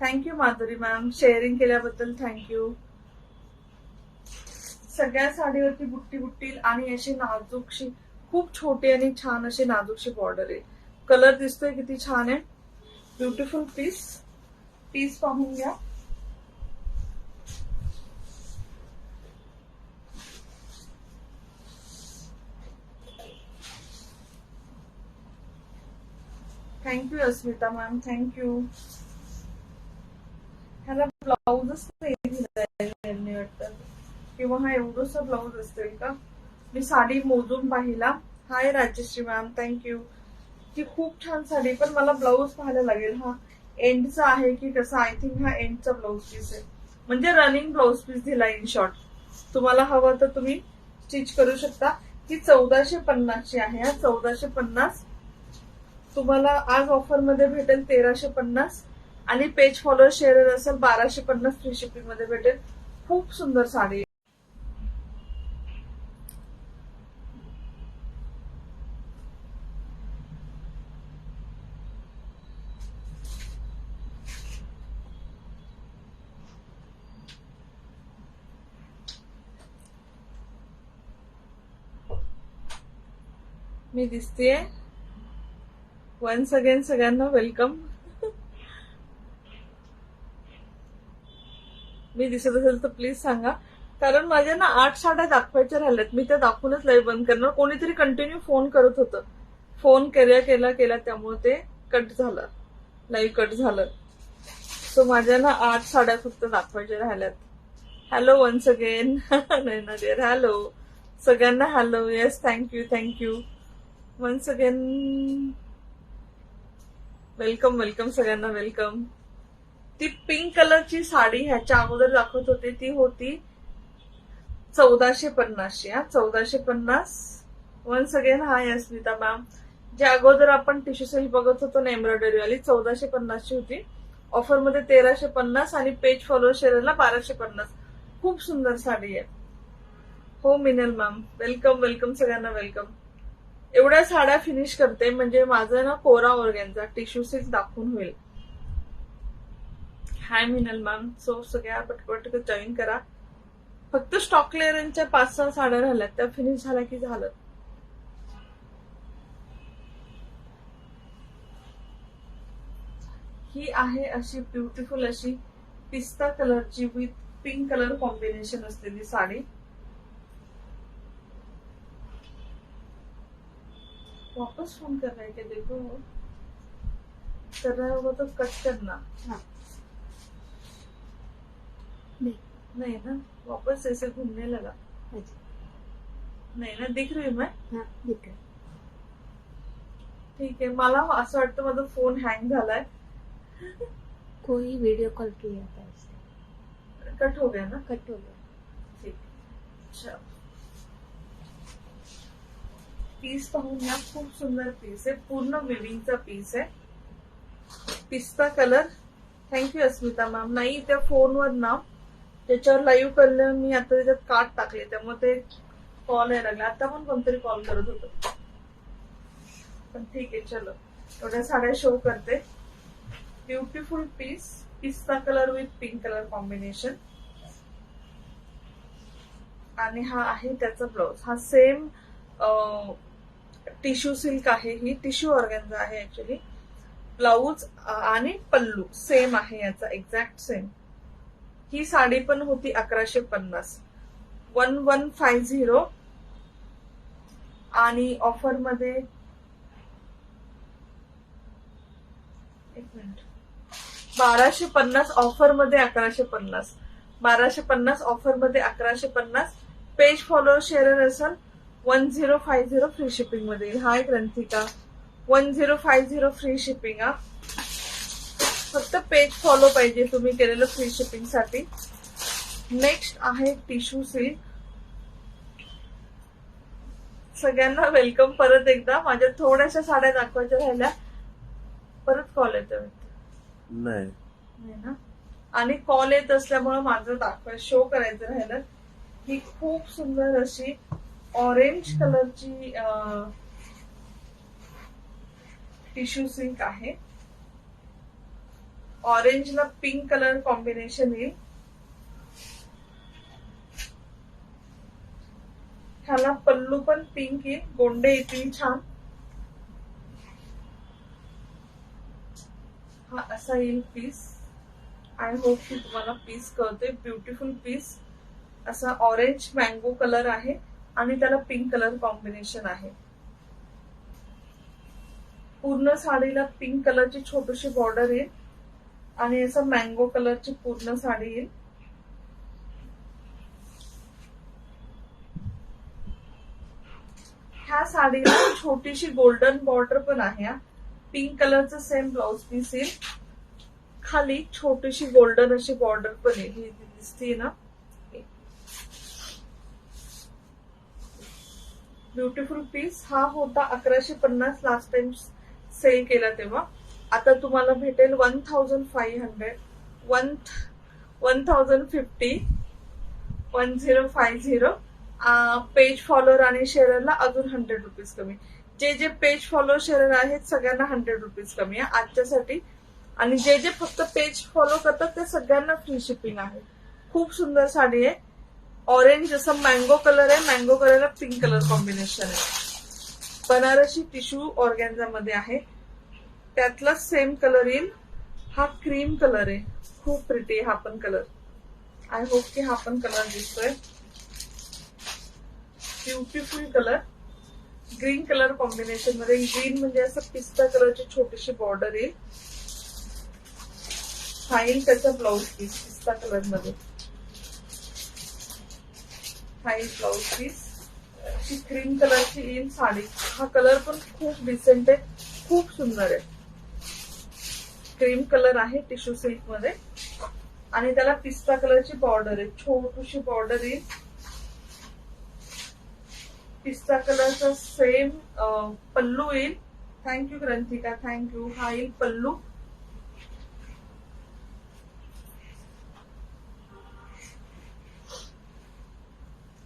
थँक्यू माधुरी मॅम, शेअरिंग केल्याबद्दल थँक्यू. सगळ्या साडीवरती बुट्टी बुट्टी येईल आणि अशी नाजूकशी, खूप छोटी आणि छान अशी नाजूकशी बॉर्डर आहे. कलर दिसतोय किती छान आहे. Beautiful piece. पीस पाहून घ्या. Thank you Asmita ma'am, thank you. ह्याला ब्लाऊजच नाही दिलाय वाटतं, किंवा हा एवढोसा ब्लाऊज असेल का? मी साडी मोजून पाहिला. हाय राजश्री मॅम, थँक्यू. ही खूप छान साडी, पण मला ब्लाऊज पाहायला लागेल. हा एंडचा आहे की कसा? आय थिंक हा एंडचा ब्लाऊज पीस आहे, म्हणजे रनिंग ब्लाऊज पीस दिला इन शॉर्ट. तुम्हाला हवं तर तुम्ही स्टिच करू शकता. ही 1450 ची आहे. हा 1450 तुम्हाला आज ऑफर मध्ये भेटेल 1350, आणि पेज फॉलोअर शेअर असेल 1250 फ्री शिपिंग मध्ये भेटेल. खूप सुंदर साडी. मी दिसतेय. वन्स अगेन सगळ्यांना वेलकम. मी दिसत असेल तर प्लीज सांगा, कारण माझ्या ना 8 साड्या दाखवायच्या राहिल्यात. मी त्या दाखवूनच लाईव्ह बंद करणार. कोणीतरी कंटिन्यू फोन करत होतं. फोन केला त्यामुळे ते कट झालं, लाईव्ह कट झालं. सो माझ्या ना 8 साड्या फक्त दाखवायच्या राहिल्यात. Hello once again. Naina dear, hello सगळ्यांना. Hello, yes, thank you once again. Welcome सगळ्यांना, वेलकम. ती पिंक कलरची साडी ह्याच्या अगोदर दाखवत होते, ती होती 1450 ची. 1450. वन्स अगेन हाय अस्मिता मॅम. ज्या अगोदर आपण टिश्यू सिल्क बघत होतो ना, एम्ब्रॉयडरी वाली, 1450 ची होती. ऑफर मध्ये 1350 आणि पेज फॉलो शेअरला 1250. खूप सुंदर साडी आहे. हो मिनल मॅम, वेलकम सगळ्यांना, वेलकम. एवढ्या साड्या फिनिश करते म्हणजे माझं ना कोरा ऑर्गॅन्झा टिश्यू सिल्क दाखवून होईल. हाय मिनल मॅम. सो सगळ्या पटपट जॉईन करा. फक्त स्टॉक क्लिअरन्सच्या 5-6 साड्या राहिल्यात, त्या फिनिश झाल्या की झालं. ही आहे अशी ब्युटिफुल अशी पिस्ता कलरची विथ पिंक कलर कॉम्बिनेशन असलेली साडी. वापस फोन कर रहा है क्या? देखो कर रहा होगा तो कट करना. हाँ. नहीं ना, वापस ऐसे घूमने लगा. नाही ना, दिख रही मैं? हाँ, दिख रही. ठीक आहे. मला असं वाटतं माझा फोन हँग झालाय.
कोई वीडियो कॉल किया था इससे.
कट हो गया ना?
कट हो गया.
ठीक. अच्छा, पीस पाहून या. खूप सुंदर पीस आहे, पूर्ण विविंगचा पीस आहे. पिस्ता कलर. Thank you Asmita ma'am. नाही, त्या फोनवर ना त्याच्यावर लाईव्ह करलं मी, आता त्याच्यात काट टाकले त्यामुळे ते कॉल यायला लागला. आता पण कोणतरी कॉल करत होतं, पण ठीक आहे चलो. एवढ्या साड्या शो करते. ब्युटिफुल पीस, पिस्ता colour with pink colour combination. आणि हा आहे त्याचा ब्लाउज. हा सेम टिश्यू सिल्क आहे, ही टिश्यू ऑर्गॅन्झा आहे ऍक्च्युली. ब्लाऊज आणि पल्लू सेम आहे याचा, एक्झॅक्ट सेम. ही साडी पण होती 1150. 1150. आणि ऑफर मध्ये 1250. ऑफर मध्ये 1150. 1250 ऑफर मध्ये 1150. पेज फॉलो शेअर असेल 1050 फ्री शिपिंग मध्ये येईल. हाय ग्रंथिका. 1050 फ्री शिपिंग. फक्त पेज फॉलो पाहिजे तुम्ही केलेलं फ्री शिपिंग साठी. नेक्स्ट आहे टिश्यू सिल्क. सगळ्यांना वेलकम परत एकदा. माझ्या थोड्याशा साड्या दाखवायच्या राहिल्या. परत कॉल येतो नाही ना, आणि कॉल येत असल्यामुळे माझं शो करायचं राहिलं. ही खूप सुंदर अशी ऑरेंज कलरची टिश्यू सिल्क आहे. ऑरेंजला पिंक कलर कॉम्बिनेशन येईल. ह्याला पल्लू पण पिंक येईल, गोंडे येतील छान. हा असा येईल पीस. आय होप की तुम्हाला पीस कळतोय. Beautiful piece. असा ऑरेंज मँगो कलर आहे आणि त्याला पिंक कलर कॉम्बिनेशन आहे. पूर्ण साडीला पिंक कलरची छोटीशी बॉर्डर येईल आणि असं मँगो कलरची पूर्ण साडी येईल. ह्या साडीला छोटीशी गोल्डन बॉर्डर पण आहे. पिंक कलरचं सेम ब्लाउज पीस येईल. खाली छोटीशी गोल्डन अशी बॉर्डर पण आहे. ही दिसते ना, ब्युटिफुल पीस. हा होता 1150 लास्ट टाइम सेल केला तेव्हा. आता तुम्हाला भेटेल 1500, 1050, 1050. पेज फॉलोअर आणि शेअरला अजून 100 रुपीज कमी. जे जे पेज फॉलो शेअर आहेत सगळ्यांना 100 रुपीज कमी आहे आजच्यासाठी. आणि जे जे फक्त पेज फॉलो करतात ते सगळ्यांना फ्री शिपिंग आहे. खूप सुंदर साडी आहे. ऑरेंज जसं मँगो कलर आहे, मँगो कलरला पिंक कलर कॉम्बिनेशन आहे. बनारसी टिश्यू ऑर्गॅन्झा मध्ये आहे. त्यातला सेम कलर येईल. हा क्रीम कलर आहे. खूप प्रिटी आहे हा पण कलर. आय होप की हा पण कलर दिसतोय. Beautiful colour. Green colour combination मध्ये. ग्रीन म्हणजे असं पिस्ता कलरची छोटीशी बॉर्डर येईल. हा येईल त्याचा ब्लाउज पीस पिस्ता कलर मध्ये. हा येईल ब्लाउज पीस. ही क्रीम कलरची येईल साडी. हा कलर पण खूप डिसेंट आहे, खूप सुंदर आहे. क्रीम कलर आहे टिश्यू सिल्क मध्ये आणि त्याला पिस्ता कलरची बॉर्डर आहे. छोटीशी बॉर्डर येईल. पिस्ता कलरचा सेम पल्लू येईल. Thank you Granthika, thank you. हा येईल पल्लू.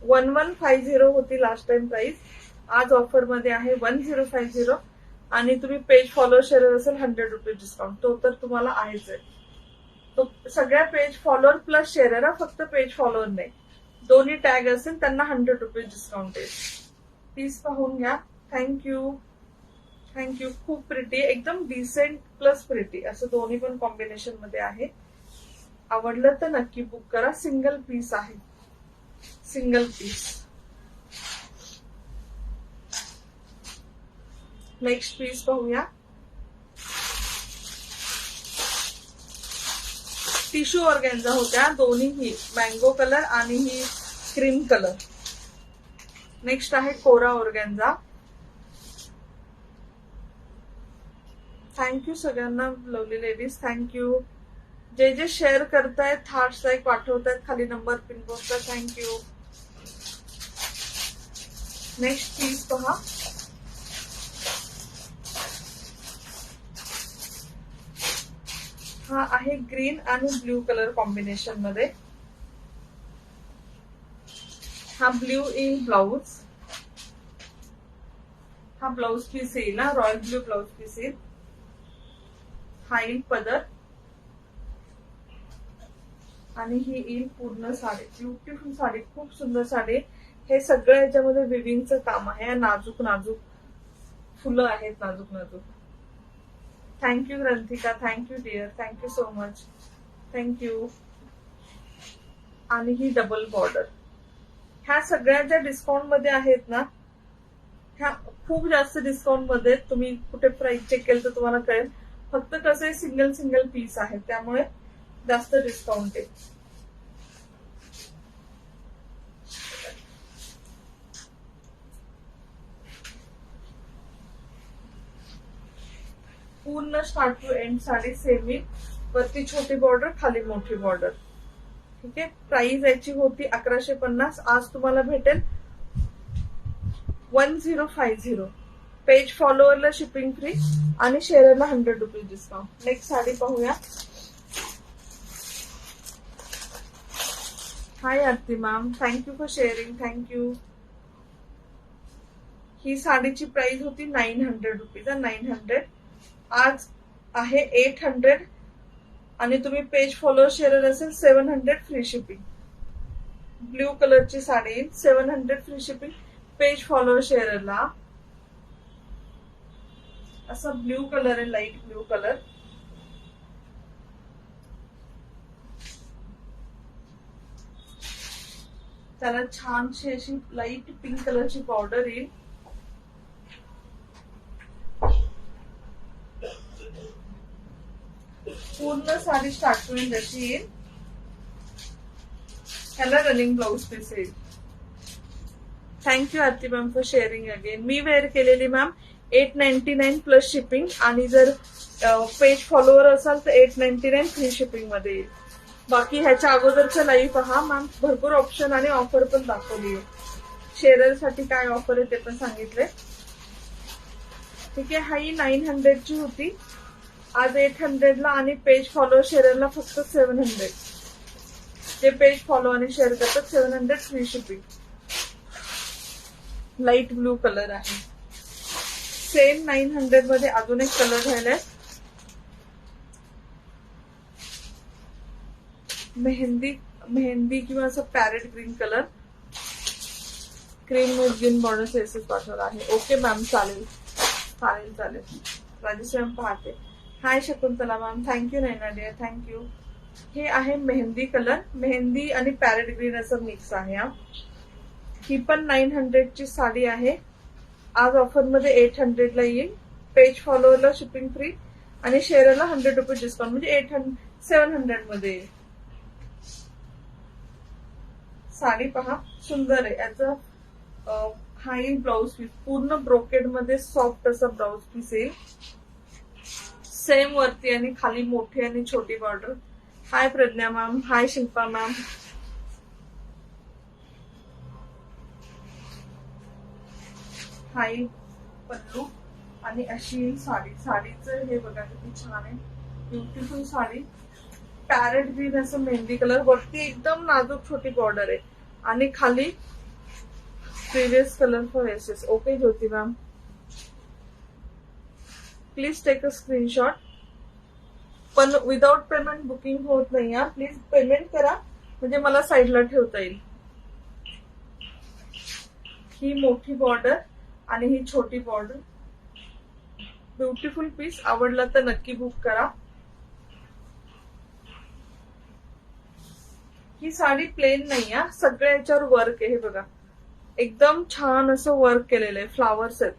वन 1150 होती लास्ट टाइम प्राइस. आज ऑफर मध्ये आहे 1050. आणि तुम्ही पेज फॉलो शेअर असेल 100 रुपीज डिस्काउंट. तो तर तुम्हाला आहेच आहे. तो सगळ्या पेज फॉलोअर प्लस शेअर आहे, फक्त पेज फॉलोअर नाही. दोन्ही टॅग असेल त्यांना 100 रुपीज डिस्काउंट येईल. पीस पाहून घ्या. Thank you, thank you. खूप प्रिटी, एकदम डिसेंट प्लस प्रिटी असं दोन्ही पण कॉम्बिनेशन मध्ये आहे. आवडलं तर नक्की बुक करा. सिंगल पीस आहे, सिंगल पीस. नेक्स्ट पीस पाहूया. टिश्यू ऑर्गॅन्झा होत्या दोन्हीही, मँगो कलर आणि ही क्रीम कलर. नेक्स्ट आहे कोरा ऑर्गॅन्झा. थँक्यू सगळ्यांना लवली लेडीज, थँक्यू. जे जे शेअर करतायत, हार्ट्स लाईक पाठवतायत, खाली नंबर पिन पोस्टला, थँक्यू. नेक्स्ट पीस पहा. हा आहे ग्रीन आणि ब्ल्यू कलर कॉम्बिनेशन मध्ये. हा ब्ल्यू इन ब्लाउज. हा ब्लाउज पीस येईल ना, रॉयल ब्ल्यू ब्लाउज पीस येईल. हा येईल पदर आणि ही येईल पूर्ण साडी. ब्युटिफुल साडी, खूप सुंदर साडी. हे सगळं याच्यामध्ये विविंगचं काम आहे. नाजूक नाजूक फुलं आहेत, नाजूक नाजूक. Thank you Granthika, thank you dear, thank you so much, thank you. आणि ही डबल बॉर्डर. ह्या सगळ्या ज्या डिस्काउंट मध्ये आहेत ना, ह्या खूप जास्त डिस्काउंट मध्ये. तुम्ही कुठे प्राइस चेक केलं तर तुम्हाला कळेल. फक्त कसं आहे, सिंगल सिंगल पीस आहे त्यामुळे जास्त डिस्काउंट आहे. पूर्ण start to end sari same येईल. वरती छोटी बॉर्डर, खाली मोठी बॉर्डर. ठीक आहे. प्राइस याची होती 1150. आज तुम्हाला भेटेल 1050. पेज फॉलोअरला शिपिंग फ्री आणि शेअरला 100 रुपीज डिस्काउंट. नेक्स्ट साडी पाहूया. Hi Aarti ma'am, thank you for sharing, thank you. ही साडीची प्राइस होती 900 रुपीज. 900 आज आहे 800. आणि तुम्ही पेज फॉलो शेअर असेल 700 फ्री शिपिंग. ब्ल्यू कलरची साडी येईल, 700 फ्री शिपिंग. पेज फॉलो शेअरला असा ब्ल्यू कलर आहे, लाईट ब्ल्यू कलर. त्याला छानशी अशी लाईट पिंक कलरची बॉर्डर येईल. पूर्ण साडी स्टार्ट होईल जशी येईल. ह्याला रनिंग ब्लाउज पीस येईल. Thank you Aarti ma'am for sharing again. मी वेअर केलेली मॅम 899 प्लस शिपिंग, आणि जर पेज फॉलोअर असाल तर 899 फ्री शिपिंग मध्ये येईल. बाकी ह्याच्या अगोदरचं लाईव्ह पहा मॅम, भरपूर ऑप्शन आणि ऑफर पण दाखवली आहे. शेअरसाठी काय ऑफर आहे ते पण सांगितले. ठीक आहे. हाही 900 ची होती, आज 800 ला, आणि पेज फॉलो शेअरला फक्त 700. जे पेज फॉलो आणि शेअर करतात 700 free shipping. Light blue colour आहे. सेम 900 मध्ये अजून एक कलर राहिलाय, मेहंदी किंवा असं parrot green colour. Cream green border सेसेस पाठवला आहे. ओके मॅम, चालेल चालेल चालेल. राजेश्री मॅम पाहते. हाय Shakuntala ma'am, thank you Naina dear, thank you. हे आहे मेहंदी कलर, मेहंदी आणि पॅरेट ग्रीन असं मिक्स आहे. ही पण 900 ची साडी आहे. आज ऑफर मध्ये 800 ला येईल. पेज फॉलोअरला शिपिंग फ्री आणि शेअरला 100 रुपये डिस्काउंट, म्हणजे 700 मध्ये येईल. साडी पहा, सुंदर आहे. याचं हाई ब्लाउज पीस पूर्ण ब्रोकेड मध्ये सॉफ्ट असा ब्लाउज पीस येईल. सेम वरती आणि खाली मोठी आणि छोटी बॉर्डर. हाय प्रज्ञा मॅम, हाय शिल्पा मॅम. हाय पल्लू आणि अशी साडी. साडीचं हे बघा किती छान आहे, ब्युटिफुल साडी. पॅरेट ग्रीन असं मेहंदी कलर, वरती एकदम नाजूक छोटी बॉर्डर आहे आणि खाली प्रिव्हियस कलर फॉर एसेस. Okay Jyoti ma'am, please take a screenshot. पण विदाउट पेमेंट बुकिंग होत नाही हा. प्लीज पेमेंट करा म्हणजे मला साईडला ठेवता येईल. ही मोठी बॉर्डर आणि ही छोटी बॉर्डर. Beautiful piece. आवडला तर नक्की बुक करा. ही साडी प्लेन नाही आहे, सगळ्या याच्यावर वर्क आहे. हे बघा, एकदम छान असं वर्क केलेलं आहे, फ्लावर्स आहेत.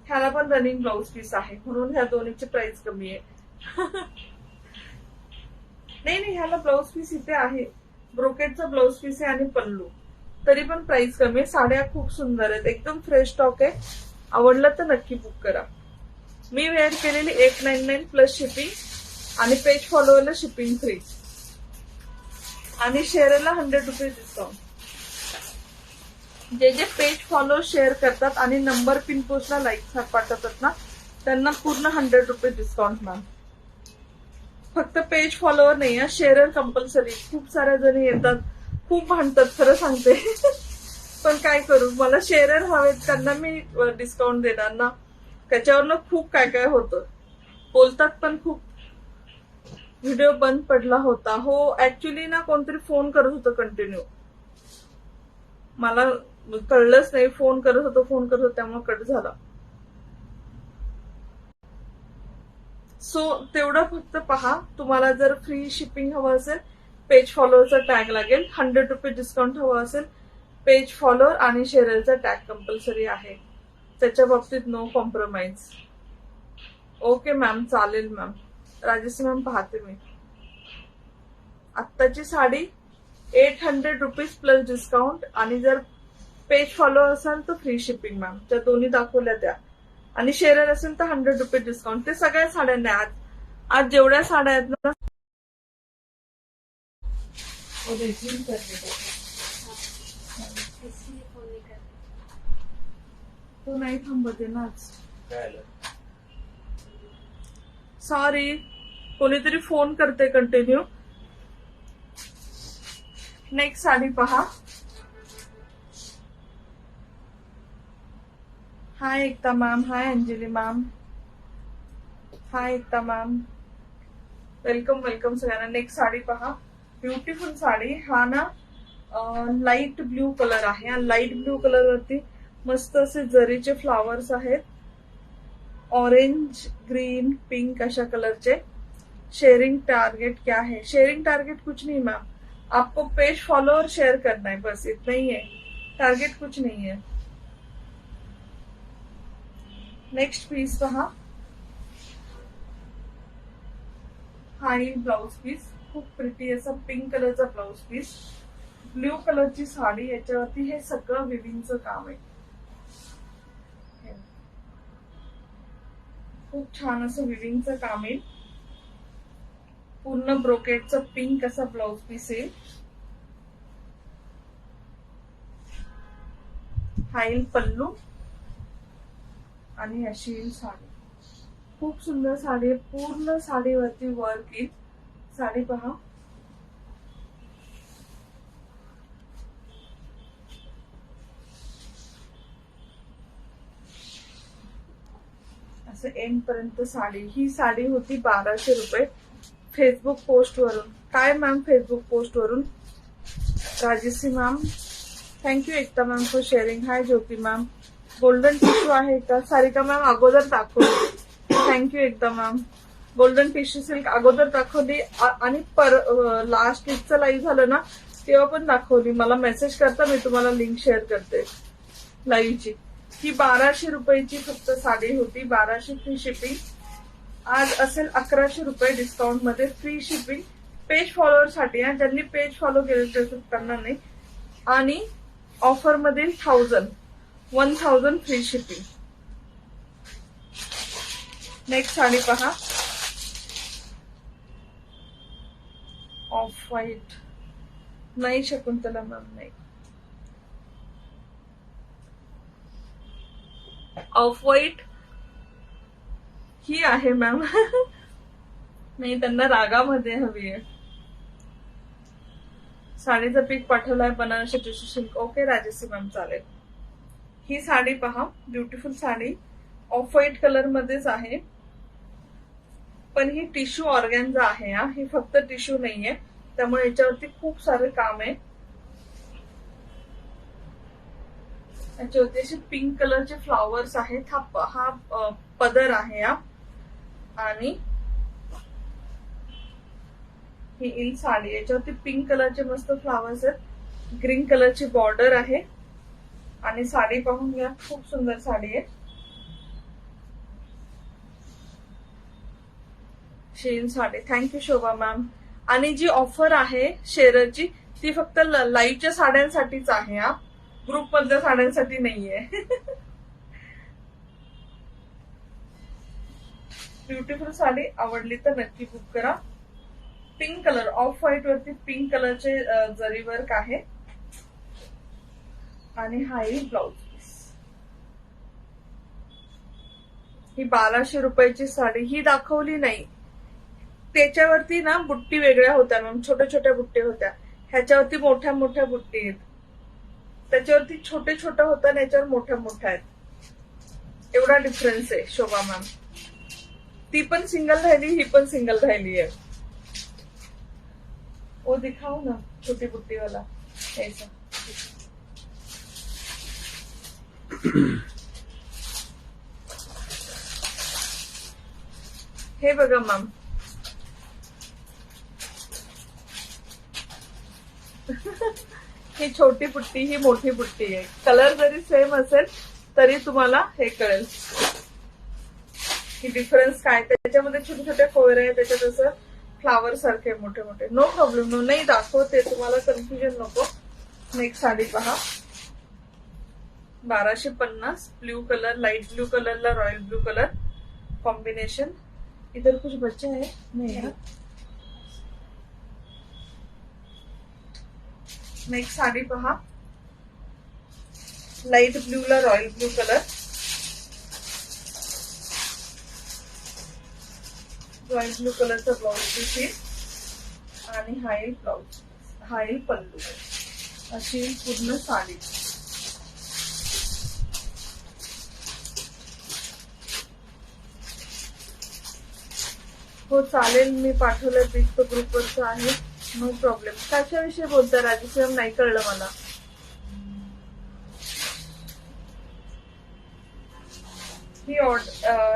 ह्याला पण रनिंग ब्लाउज पीस आहे, म्हणून ह्या दोन्हीची प्राइस कमी आहे. नाही, ह्याला ब्लाउज पीस इथे आहे, ब्रोकेटचा ब्लाउज पीस आहे आणि पल्लू, तरी पण प्राइस कमी आहे. साड्या खूप सुंदर आहेत, एकदम फ्रेश स्टॉक आहे. आवडलं तर नक्की बुक करा. मी वेअर केलेली 899 प्लस शिपिंग आणि पेज फॉलोअरला शिपिंग फ्री आणि शेअरला 100 रुपये डिस्काउंट. जे जे पेज फॉलो शेअर करतात आणि नंबर पिन पोस्टला लाईक पाठवतात ना, त्यांना पूर्ण 100 रुपये डिस्काउंट मॅम. फक्त पेज फॉलोअर नाही आहे, शेअरर कंपल्सरी. खूप साऱ्या जणी येतात, खूप भांडतात, खरं सांगते. पण काय करू, मला शेअरर हवेत, त्यांना मी डिस्काउंट देणार ना. त्याच्यावरनं खूप काय काय होतं, बोलतात पण खूप. व्हिडिओ बंद पडला होता. हो, ऍक्च्युली ना कोणतरी फोन करत होतं कंटिन्यू, मला कळलंच नाही. फोन करत होतं त्यामुळे कट झाला. सो तेवढं फक्त पहा. तुम्हाला जर फ्री शिपिंग हवं असेल, पेज फॉलोअरचा टॅग लागेल. 100 रुपये डिस्काउंट हवं असेल, पेज फॉलोअर आणि शेअरचा टॅग कंपल्सरी आहे. त्याच्या बाबतीत नो कॉम्प्रोमाइज. ओके मॅम, चालेल मॅम. राजेश्री मॅम पाहते मी. आत्ताची साडी 800 रुपीज प्लस डिस्काउंट, आणि जर पेज फॉलो असाल तर फ्री शिपिंग मॅम. त्या दोन्ही दाखवल्या त्या, आणि शेअर असेल तर 100 रुपये डिस्काउंट. ते सगळ्या साड्यांना आज जेवढ्या साड्या आहेत ना, तो नाही थांबते ना आज. सॉरी, कोणीतरी फोन करते कंटिन्यू. नेक्स्ट साडी पहा. हाय एकता मॅम, हाय अंजली मॅम, हाय एकता मॅम. वेलकम वेलकम सगळ्यांना. नेक्स्ट साडी पहा, ब्युटिफुल साडी. हा ना लाईट ब्ल्यू कलर आहे. लाईट ब्ल्यू कलर वरती मस्त असे जरीचे फ्लावर्स आहेत, ऑरेंज, ग्रीन, पिंक अशा कलरचे. शेयरिंग टारगेट क्या है? शेयरिंग टारगेट कुछ नहीं मैम, आपको पेज फॉलोअर शेयर करना है, बस इतना ही है. टारगेट कुछ नहीं है. नेक्स्ट पीस पहा, हा येईल ब्लाउज पीस. खूप प्रिटी असा पिंक कलरचा ब्लाउज पीस, ब्ल्यू कलरची साडी, याच्यावरती हे सगळं विविंगचं काम आहे. खूप छान असं विविंगचं काम येईल. पूर्ण ब्रोकेटचं पिंक असा ब्लाउज पीस येईल. हा येईल पल्लू आणि अशी येईल साडी. खूप सुंदर साडी आहे. पूर्ण साडीवरती वर्क येईल. साडी पहा, असं एंड पर्यंत साडी. ही साडी होती 1200 रुपये फेसबुक पोस्ट वरून. काय मॅम फेसबुक पोस्ट वरून? Rajshree ma'am, thank you. Ekta ma'am for sharing. Hi Jyoti ma'am. Golden tissue आहे का? सारिका मॅम अगोदर दाखवली. थँक्यू एकदा मॅम. गोल्डन टिश्यू सिल्क अगोदर दाखवली आणि लास्ट वीकचं लाईव्ह झालं ना तेव्हा पण दाखवली. मला मेसेज करता, मी तुम्हाला लिंक शेअर करते लाईव्हची. ही 1200 रुपयाची फक्त साडी होती. 1200 फ्री शिपिंग. आज असेल 1100 रुपये डिस्काउंट मध्ये फ्री शिपिंग. पेज फॉलोअर साठी. ज्यांनी पेज फॉलो केले तसंच करणार नाही. आणि ऑफर मध्ये 1000 फ्री शिपिंग. नेक्स्ट साडी पहा, ऑफ व्हाईट. नाही शकुंतला मॅम, नाही. ऑफ व्हाईट ही आहे मॅम. नाही, त्यांना रागामध्ये हवी आहे. साडीचा पीक पाठवलाय Banarasi tissue silk. Okay Rajshree ma'am, चालेल. ही साडी पहा, beautiful sari. Off white colour मध्येच आहे, पण ही टिश्यू ऑर्गॅन्झा आहे. ही फक्त टिश्यू नाहीये, त्यामुळे याच्यावरती खूप सारे काम आहे. याच्यावरती असे पिंक कलरचे फ्लॉवर्स आहेत. हा पदर आहे. आणि ही येईल साडी. याच्यावरती पिंक कलरचे मस्त फ्लॉवर्स आहेत. ग्रीन कलरची बॉर्डर आहे. आणि साडी पाहून घ्या, खूप सुंदर साडी आहे. शेन साडी. थँक्यू शोभा मॅम. आणि जी ऑफर आहे शेअरची ती फक्त लाईव्हच्या साड्यांसाठीच आहे. ग्रुप मधल्या साड्यांसाठी नाहीये. ब्युटिफुल साडी. आवडली तर नक्की बुक करा. पिंक कलर, ऑफ व्हाईट वरती पिंक कलरचे जरी वर्क आहे. आणि हा येईल ब्लाउज पीस. ही 1200 रुपयाची साडी. ही दाखवली नाही, त्याच्यावरती ना बुट्टी वेगळ्या होत्या मॅम, छोट्या छोट्या बुट्टी होत्या. ह्याच्यावरती मोठ्या मोठ्या बुट्टी आहेत. त्याच्यावरती छोटे छोटे होतं आणि याच्यावर मोठ्या मोठ्या आहेत. एवढा डिफरन्स आहे शोभा मॅम. ती पण सिंगल राहिली, ही पण सिंगल राहिली आहे. वो दिखाओ ना छोटी बुट्टी वाला ऐसा. हे बघा मॅम, ही छोटी पुट्टी, ही मोठी पुट्टी आहे. कलर जरी सेम असेल तरी तुम्हाला हे कळेल की डिफरन्स काय. त्याच्यामध्ये छोटे छोटे कोयरे आहे, त्याच्यात असं फ्लावर सारखे मोठे मोठे. No problem, no. नाही दाखवते, तुम्हाला कन्फ्युजन नको. नेक्स्ट साडी पहा, 1250. ब्लू कलर, लाइट ब्लू कलरला रॉयल ब्लू कलर कॉम्बिनेशन. इधर कुछ बच्चा है नहीं. नेक्स्ट साडी पहा, लाइट ब्लू ला royal blue colour. Royal blue कलरचा ब्लाउज पीस आणि हा येईल ब्लाउज, हा येईल पल्लू. अशी पूर्ण साडी. हो चालेल, मी पाठवलं पीस तो ग्रुपवरचं आहे. No problem. कशाविषयी बोलता राजेश्री मॅम, नाही कळलं मला.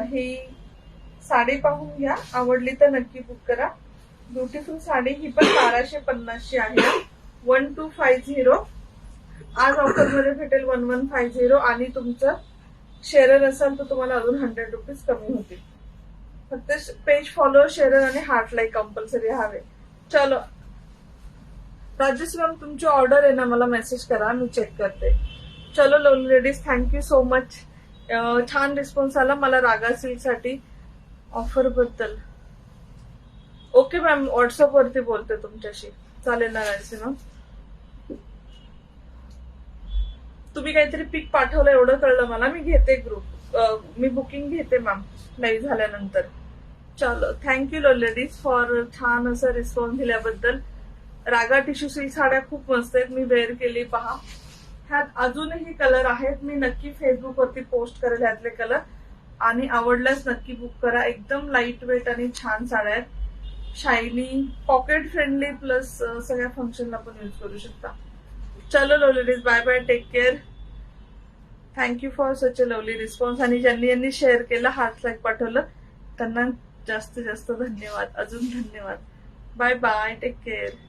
ही साडी पाहून घ्या, आवडली तर नक्की बुक करा. ब्युटिफुल साडी. ही पण 1250 आहे. 1250. आज ऑफर मध्ये भेटेल 1150 आणि तुमचं शेअर असाल तर तुम्हाला अजून 100 रुपीज कमी होतील. फक्त पेज फॉलो, शेअर आणि हार्ट लाईक कंपल्सरी हवे. चलो राजेश मॅम, तुमची ऑर्डर आहे ना, मला मेसेज करा, मी चेक करते. चलो loan ladies, thank you so much. छान रिस्पॉन्स आला मला रागा सिल्क साठी ऑफर बद्दल. ओके मॅम, व्हॉट्सअप वरती बोलते तुमच्याशी. चालेल ना राजेश मॅम. तुम्ही काहीतरी पिक पाठवलं एवढं कळलं मला. मी घेते ग्रुप, मी बुकिंग घेते मॅम लाईव्ह झाल्यानंतर. चलो थँक्यू लो लेडीज फॉर छान असं रिस्पॉन्स दिल्याबद्दल. रागा टिश्यू सिल्क साड्या खूप मस्त आहेत, मी वेअर केली पहा. ह्यात अजूनही कलर आहेत, मी नक्की फेसबुक वरती पोस्ट करेल ह्यातले कलर. आणि आवडल्यास नक्की बुक करा. एकदम लाईट वेट आणि छान साड्या आहेत, शायनी, पॉकेट फ्रेंडली, प्लस सगळ्या फंक्शनला पण यूज करू शकता. चलो lovelies, bye bye, take care. Thank you for such a lovely response. आणि ज्यांनी शेअर केलं, हार्ट लाईक पाठवलं, त्यांना जास्तीत जास्त धन्यवाद, अजून धन्यवाद. Bye bye, take care.